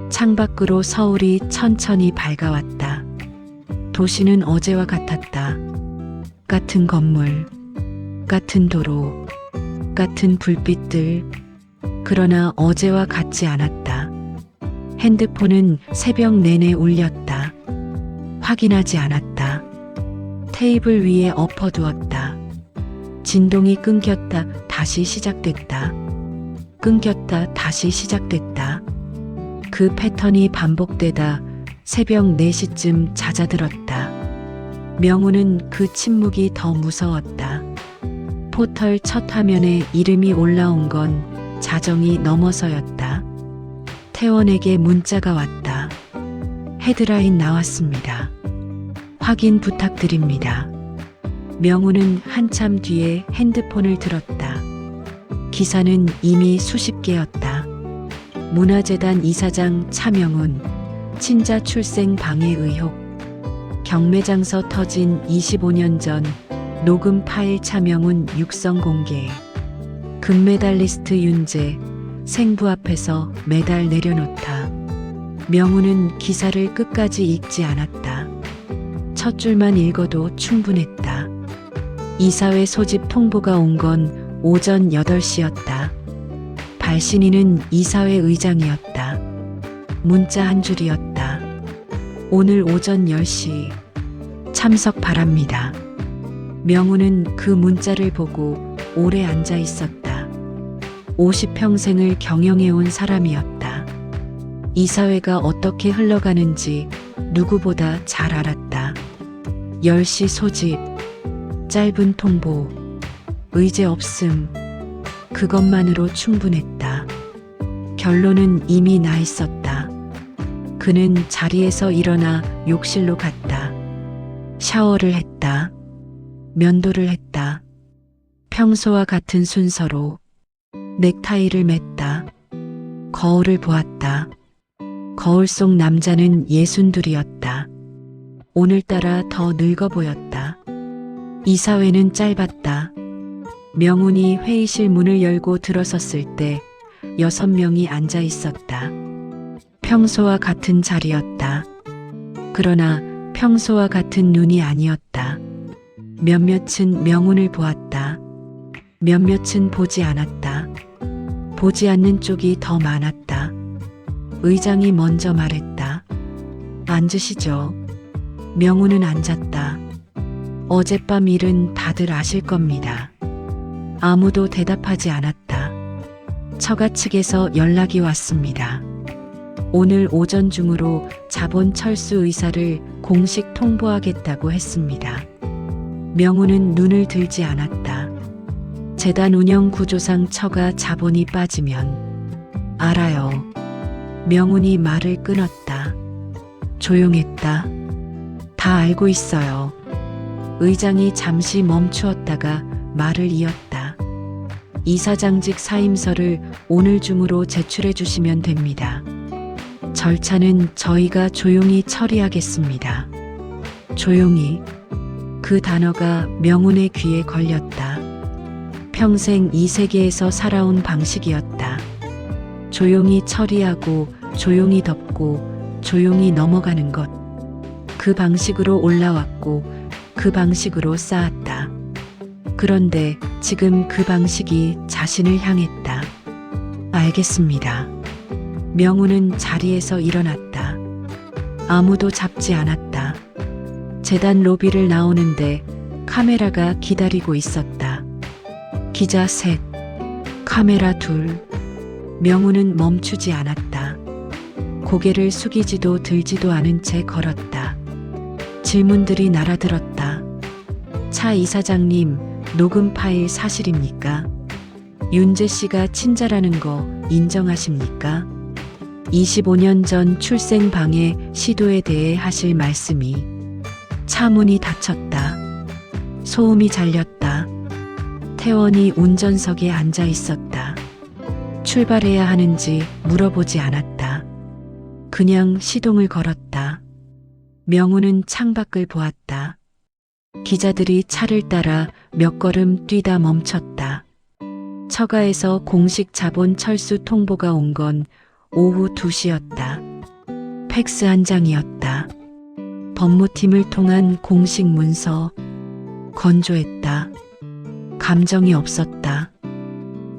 창밖으로 서울이 천천히 밝아왔다. 도시는 어제와 같았다. 같은 건물, 같은 도로, 같은 불빛들. 그러나 어제와 같지 않았다. 핸드폰은 새벽 내내 울렸다. 확인하지 않았다. 테이블 위에 엎어두었다. 진동이 끊겼다. 다시 시작됐다. 끊겼다. 다시 시작됐다. 그 패턴이 반복되다 새벽 4시쯤 잦아들었다. 명우는 그 침묵이 더 무서웠다. 포털 첫 화면에 이름이 올라온 건 자정이 넘어서였다. 태원에게 문자가 왔다. 헤드라인 나왔습니다. 확인 부탁드립니다. 명우는 한참 뒤에 핸드폰을 들었다. 기사는 이미 수십 개였다. 문화재단 이사장 차명훈, 친자 출생 방해 의혹, 경매장서 터진 25년 전 녹음 파일 차명훈 육성 공개, 금메달리스트 윤재, 생부 앞에서 메달 내려놓다. 명우는 기사를 끝까지 읽지 않았다. 첫 줄만 읽어도 충분했다. 이사회 소집 통보가 온 건 오전 8시였다. 발신인은 이사회 의장이었다. 문자 한 줄이었다. 오늘 오전 10시 참석 바랍니다. 명우는 그 문자를 보고 오래 앉아 있었다. 50평생을 경영해온 사람이었다. 이사회가 어떻게 흘러가는지 누구보다 잘 알았다. 10시 소집, 짧은 통보, 의제 없음, 그것만으로 충분했다. 결론은 이미 나 있었다. 그는 자리에서 일어나 욕실로 갔다. 샤워를 했다. 면도를 했다. 평소와 같은 순서로 넥타이를 맸다. 거울을 보았다. 거울 속 남자는 62이었다. 오늘따라 더 늙어 보였다. 이사회는 짧았다. 명훈이 회의실 문을 열고 들어섰을 때 6명이 앉아 있었다. 평소와 같은 자리였다. 그러나 평소와 같은 눈이 아니었다. 몇몇은 명훈을 보았다. 몇몇은 보지 않았다. 보지 않는 쪽이 더 많았다. 의장이 먼저 말했다. 앉으시죠. 명훈은 앉았다. 어젯밤 일은 다들 아실 겁니다. 아무도 대답하지 않았다. 처가 측에서 연락이 왔습니다. 오늘 오전 중으로 자본 철수 의사를 공식 통보하겠다고 했습니다. 명훈은 눈을 들지 않았다. 재단 운영 구조상 처가 자본이 빠지면 알아요. 명훈이 말을 끊었다. 조용했다. 다 알고 있어요. 의장이 잠시 멈추었다가 말을 이었다. 이사장직 사임서를 오늘 중으로 제출해 주시면 됩니다. 절차는 저희가 조용히 처리하겠습니다. 조용히. 그 단어가 명훈의 귀에 걸렸다. 평생 이 세계에서 살아온 방식이었다. 조용히 처리하고 조용히 덮고 조용히 넘어가는 것. 그 방식으로 올라왔고 그 방식으로 쌓았다. 그런데 지금 그 방식이 자신을 향했다. 알겠습니다. 명훈은 자리에서 일어났다. 아무도 잡지 않았다. 재단 로비를 나오는데 카메라가 기다리고 있었다. 기자 셋, 카메라 둘, 명우는 멈추지 않았다. 고개를 숙이지도 들지도 않은 채 걸었다. 질문들이 날아들었다. 차 이사장님, 녹음 파일 사실입니까? 윤재 씨가 친자라는 거 인정하십니까? 25년 전 출생 방해 시도에 대해 하실 말씀이. 차 문이 닫혔다. 소음이 잘렸다. 태원이 운전석에 앉아 있었다. 출발해야 하는지 물어보지 않았다. 그냥 시동을 걸었다. 명우는 창밖을 보았다. 기자들이 차를 따라 몇 걸음 뛰다 멈췄다. 처가에서 공식 자본 철수 통보가 온 건 오후 2시였다. 팩스 한 장이었다. 법무팀을 통한 공식 문서. 건조했다. 감정이 없었다.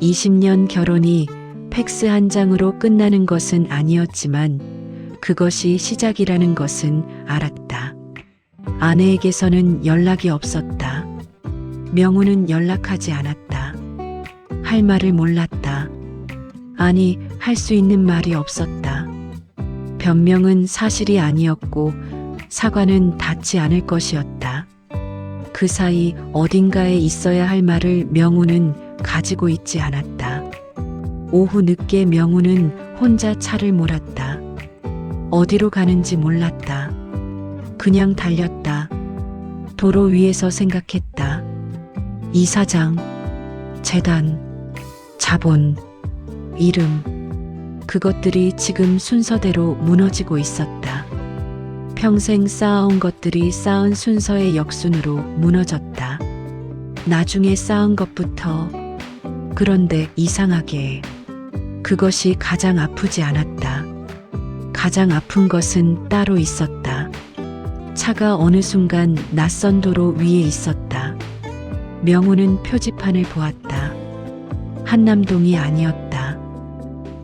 20년 결혼이 팩스 한 장으로 끝나는 것은 아니었지만 그것이 시작이라는 것은 알았다. 아내에게서는 연락이 없었다. 명우는 연락하지 않았다. 할 말을 몰랐다. 아니, 할 수 있는 말이 없었다. 변명은 사실이 아니었고 사과는 닿지 않을 것이었다. 그 사이 어딘가에 있어야 할 말을 명우는 가지고 있지 않았다. 오후 늦게 명우는 혼자 차를 몰았다. 어디로 가는지 몰랐다. 그냥 달렸다. 도로 위에서 생각했다. 이사장, 재단, 자본, 이름, 그것들이 지금 순서대로 무너지고 있었다. 평생 쌓아온 것들이 쌓은 순서의 역순으로 무너졌다. 나중에 쌓은 것부터. 그런데 이상하게 그것이 가장 아프지 않았다. 가장 아픈 것은 따로 있었다. 차가 어느 순간 낯선 도로 위에 있었다. 명우는 표지판을 보았다. 한남동이 아니었다.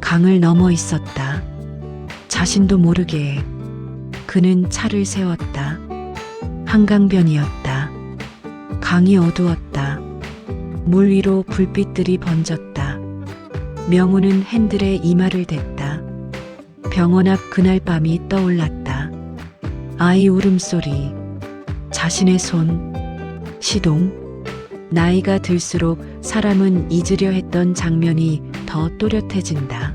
강을 넘어 있었다. 자신도 모르게 그는 차를 세웠다. 한강변이었다. 강이 어두웠다. 물 위로 불빛들이 번졌다. 명우는 핸들에 이마를 댔다. 병원 앞 그날 밤이 떠올랐다. 아이 울음소리, 자신의 손, 시동. 나이가 들수록 사람은 잊으려 했던 장면이 더 또렷해진다.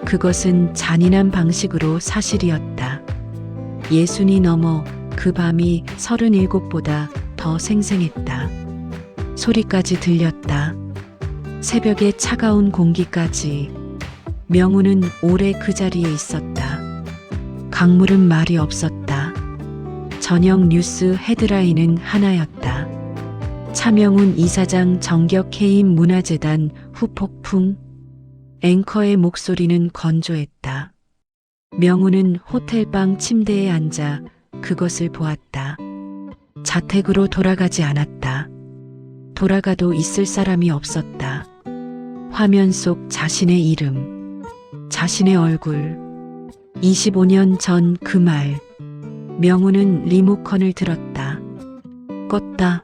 그것은 잔인한 방식으로 사실이었다. 60이 넘어 그 밤이 37보다 더 생생했다. 소리까지 들렸다. 새벽의 차가운 공기까지. 명우는 오래 그 자리에 있었다. 강물은 말이 없었다. 저녁 뉴스 헤드라인은 하나였다. 차명훈 이사장 정격 해임 문화재단 후폭풍. 앵커의 목소리는 건조했다. 명우는 호텔방 침대에 앉아 그것을 보았다. 자택으로 돌아가지 않았다. 돌아가도 있을 사람이 없었다. 화면 속 자신의 이름, 자신의 얼굴. 25년 전 그 말. 명우는 리모컨을 들었다. 껐다.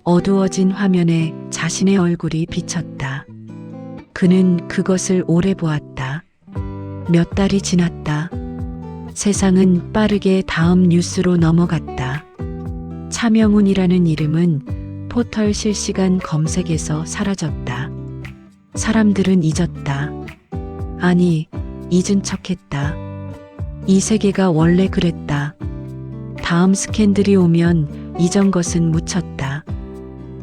어두워진 화면에 자신의 얼굴이 비쳤다. 그는 그것을 오래 보았다. 몇 달이 지났다. 세상은 빠르게 다음 뉴스로 넘어갔다. 차명훈이라는 이름은 포털 실시간 검색에서 사라졌다. 사람들은 잊었다. 아니, 잊은 척했다. 이 세계가 원래 그랬다. 다음 스캔들이 오면 이전 것은 묻혔다.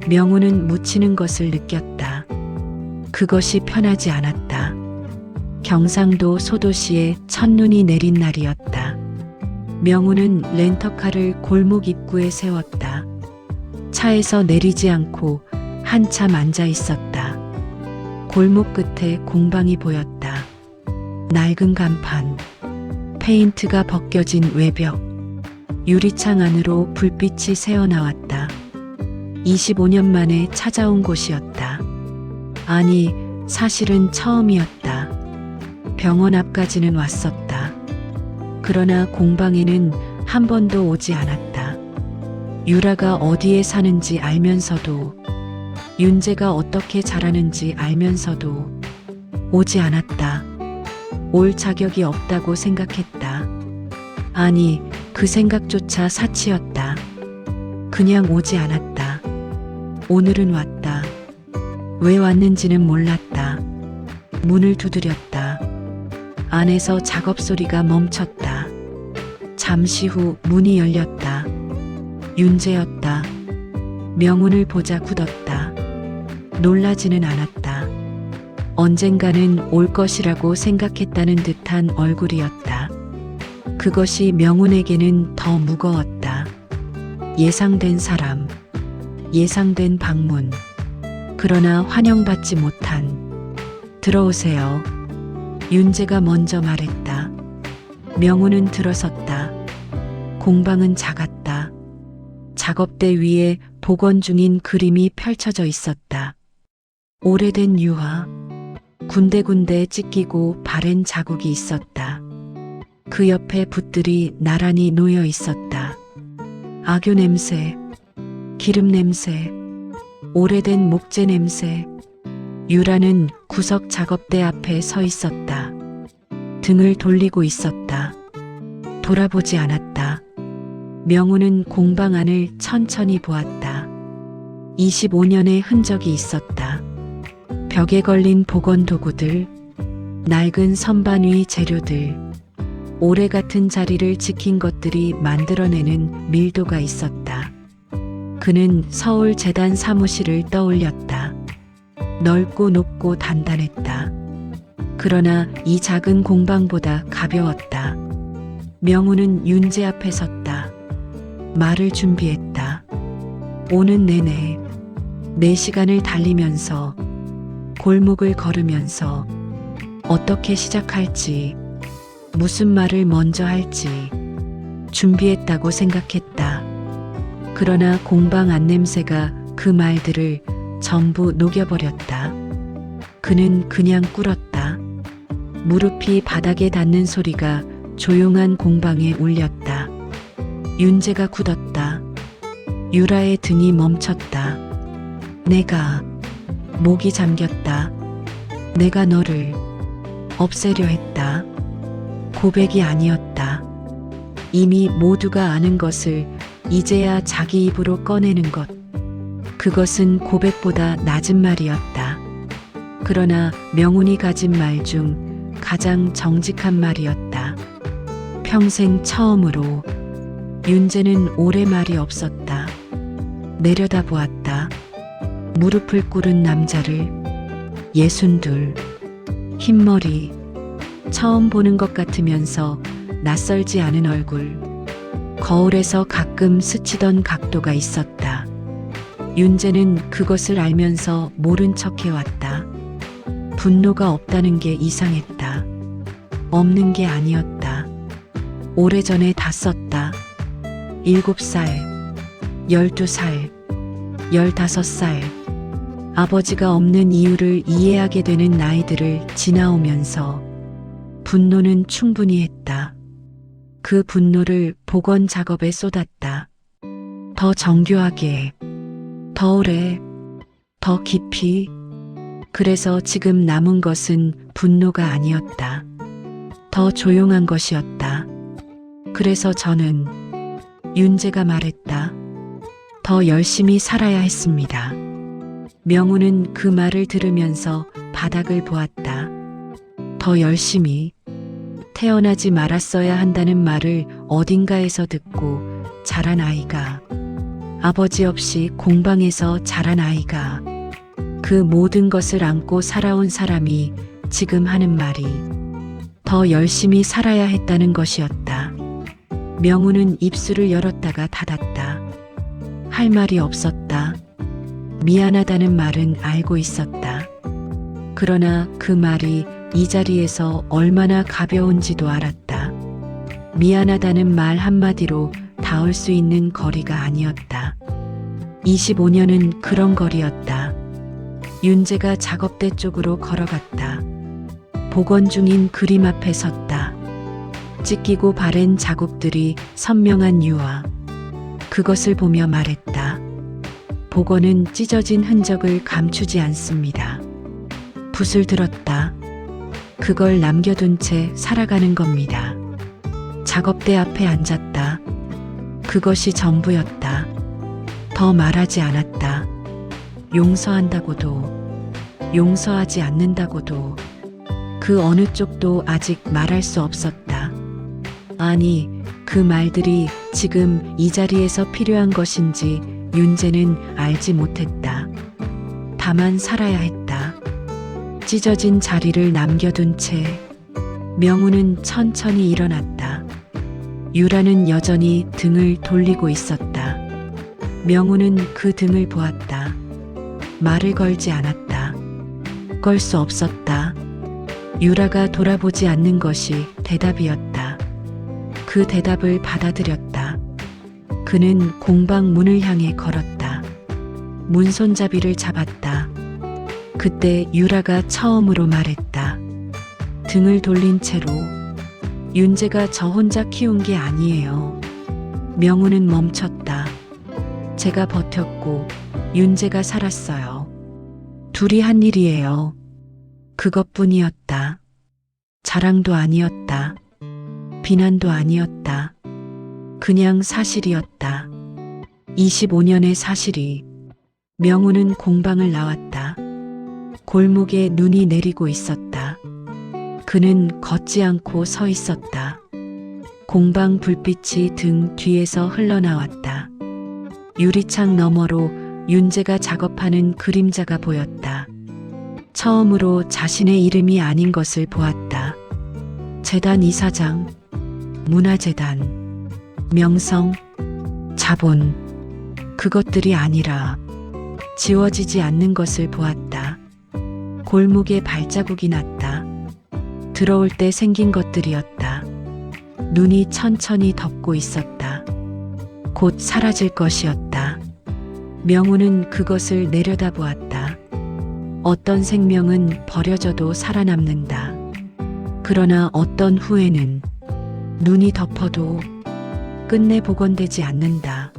명우는 묻히는 것을 느꼈다. 그것이 편하지 않았다. 경상도 소도시에 첫눈이 내린 날이었다. 명우는 렌터카를 골목 입구에 세웠다. 차에서 내리지 않고 한참 앉아 있었다. 골목 끝에 공방이 보였다. 낡은 간판, 페인트가 벗겨진 외벽, 유리창 안으로 불빛이 새어나왔다. 25년 만에 찾아온 곳이었다. 아니, 사실은 처음이었다. 병원 앞까지는 왔었다. 그러나 공방에는 한 번도 오지 않았다. 유라가 어디에 사는지 알면서도, 윤재가 어떻게 자라는지 알면서도 오지 않았다. 올 자격이 없다고 생각했다. 아니, 그 생각조차 사치였다. 그냥 오지 않았다. 오늘은 왔다. 왜 왔는지는 몰랐다. 문을 두드렸다. 안에서 작업 소리가 멈췄다. 잠시 후 문이 열렸다. 윤재였다. 명운을 보자 굳었다. 놀라지는 않았다. 언젠가는 올 것이라고 생각했다는 듯한 얼굴이었다. 그것이 명운에게는 더 무거웠다. 예상된 사람, 예상된 방문. 그러나 환영받지 못한. 들어오세요. 윤재가 먼저 말했다. 명운은 들어섰다. 공방은 작았다. 작업대 위에 복원 중인 그림이 펼쳐져 있었다. 오래된 유화, 군데군데 찢기고 바랜 자국이 있었다. 그 옆에 붓들이 나란히 놓여 있었다. 악유 냄새, 기름 냄새, 오래된 목재 냄새. 유라는 구석 작업대 앞에 서 있었다. 등을 돌리고 있었다. 돌아보지 않았다. 명우는 공방 안을 천천히 보았다. 25년의 흔적이 있었다. 벽에 걸린 복원 도구들, 낡은 선반 위 재료들, 오래 같은 자리를 지킨 것들이 만들어내는 밀도가 있었다. 그는 서울 재단 사무실을 떠올렸다. 넓고 높고 단단했다. 그러나 이 작은 공방보다 가벼웠다. 명우는 윤재 앞에 섰다. 말을 준비했다. 오는 내내 4시간을 달리면서 골목을 걸으면서 어떻게 시작할지, 무슨 말을 먼저 할지 준비했다고 생각했다. 그러나 공방 안냄새가 그 말들을 전부 녹여버렸다. 그는 그냥 꿇었다. 무릎이 바닥에 닿는 소리가 조용한 공방에 울렸다. 윤재가 굳었다. 유라의 등이 멈췄다. 내가, 목이 잠겼다. 내가 너를 없애려 했다. 고백이 아니었다. 이미 모두가 아는 것을 이제야 자기 입으로 꺼내는 것. 그것은 고백보다 낮은 말이었다. 그러나 명운이 가진 말 중 가장 정직한 말이었다. 평생 처음으로. 윤재는 오래 말이 없었다. 내려다보았다. 무릎을 꿇은 남자를. 62. 흰머리. 처음 보는 것 같으면서 낯설지 않은 얼굴. 거울에서 가끔 스치던 각도가 있었다. 윤재는 그것을 알면서 모른 척 해왔다. 분노가 없다는 게 이상했다. 없는 게 아니었다. 오래전에 다 썼다. 7살, 12살, 15살. 아버지가 없는 이유를 이해하게 되는 나이들을 지나오면서 분노는 충분히 했다. 그 분노를 복원 작업에 쏟았다. 더 정교하게, 더 오래, 더 깊이. 그래서 지금 남은 것은 분노가 아니었다. 더 조용한 것이었다. 그래서 저는, 윤재가 말했다. 더 열심히 살아야 했습니다. 명우는 그 말을 들으면서 바닥을 보았다. 더 열심히. 태어나지 말았어야 한다는 말을 어딘가에서 듣고 자란 아이가, 아버지 없이 공방에서 자란 아이가, 그 모든 것을 안고 살아온 사람이 지금 하는 말이 더 열심히 살아야 했다는 것이었다. 명우는 입술을 열었다가 닫았다. 할 말이 없었다. 미안하다는 말은 알고 있었다. 그러나 그 말이 이 자리에서 얼마나 가벼운지도 알았다. 미안하다는 말 한마디로 닿을 수 있는 거리가 아니었다. 25년은 그런 거리였다. 윤재가 작업대 쪽으로 걸어갔다. 복원 중인 그림 앞에 섰다. 찢기고 바랜 자국들이 선명한 유화. 그것을 보며 말했다. 복원은 찢어진 흔적을 감추지 않습니다. 붓을 들었다. 그걸 남겨둔 채 살아가는 겁니다. 작업대 앞에 앉았다. 그것이 전부였다. 더 말하지 않았다. 용서한다고도, 용서하지 않는다고도, 그 어느 쪽도 아직 말할 수 없었다. 아니, 그 말들이 지금 이 자리에서 필요한 것인지 윤재는 알지 못했다. 다만 살아야 했다. 찢어진 자리를 남겨둔 채 명우는 천천히 일어났다. 유라는 여전히 등을 돌리고 있었다. 명우는 그 등을 보았다. 말을 걸지 않았다. 걸 수 없었다. 유라가 돌아보지 않는 것이 대답이었다. 그 대답을 받아들였다. 그는 공방 문을 향해 걸었다. 문 손잡이를 잡았다. 그때 유라가 처음으로 말했다. 등을 돌린 채로 윤재가 저 혼자 키운 게 아니에요. 명우는 멈췄다. 제가 버텼고 윤재가 살았어요. 둘이 한 일이에요. 그것뿐이었다. 자랑도 아니었다. 비난도 아니었다. 그냥 사실이었다. 25년의 사실이. 명우는 공방을 나왔다. 골목에 눈이 내리고 있었다. 그는 걷지 않고 서 있었다. 공방 불빛이 등 뒤에서 흘러나왔다. 유리창 너머로 윤재가 작업하는 그림자가 보였다. 처음으로 자신의 이름이 아닌 것을 보았다. 재단 이사장, 문화재단, 명성, 자본, 그것들이 아니라 지워지지 않는 것을 보았다. 골목에 발자국이 났다. 들어올 때 생긴 것들이었다. 눈이 천천히 덮고 있었다. 곧 사라질 것이었다. 명우는 그것을 내려다보았다. 어떤 생명은 버려져도 살아남는다. 그러나 어떤 후에는 눈이 덮어도 끝내 복원되지 않는다.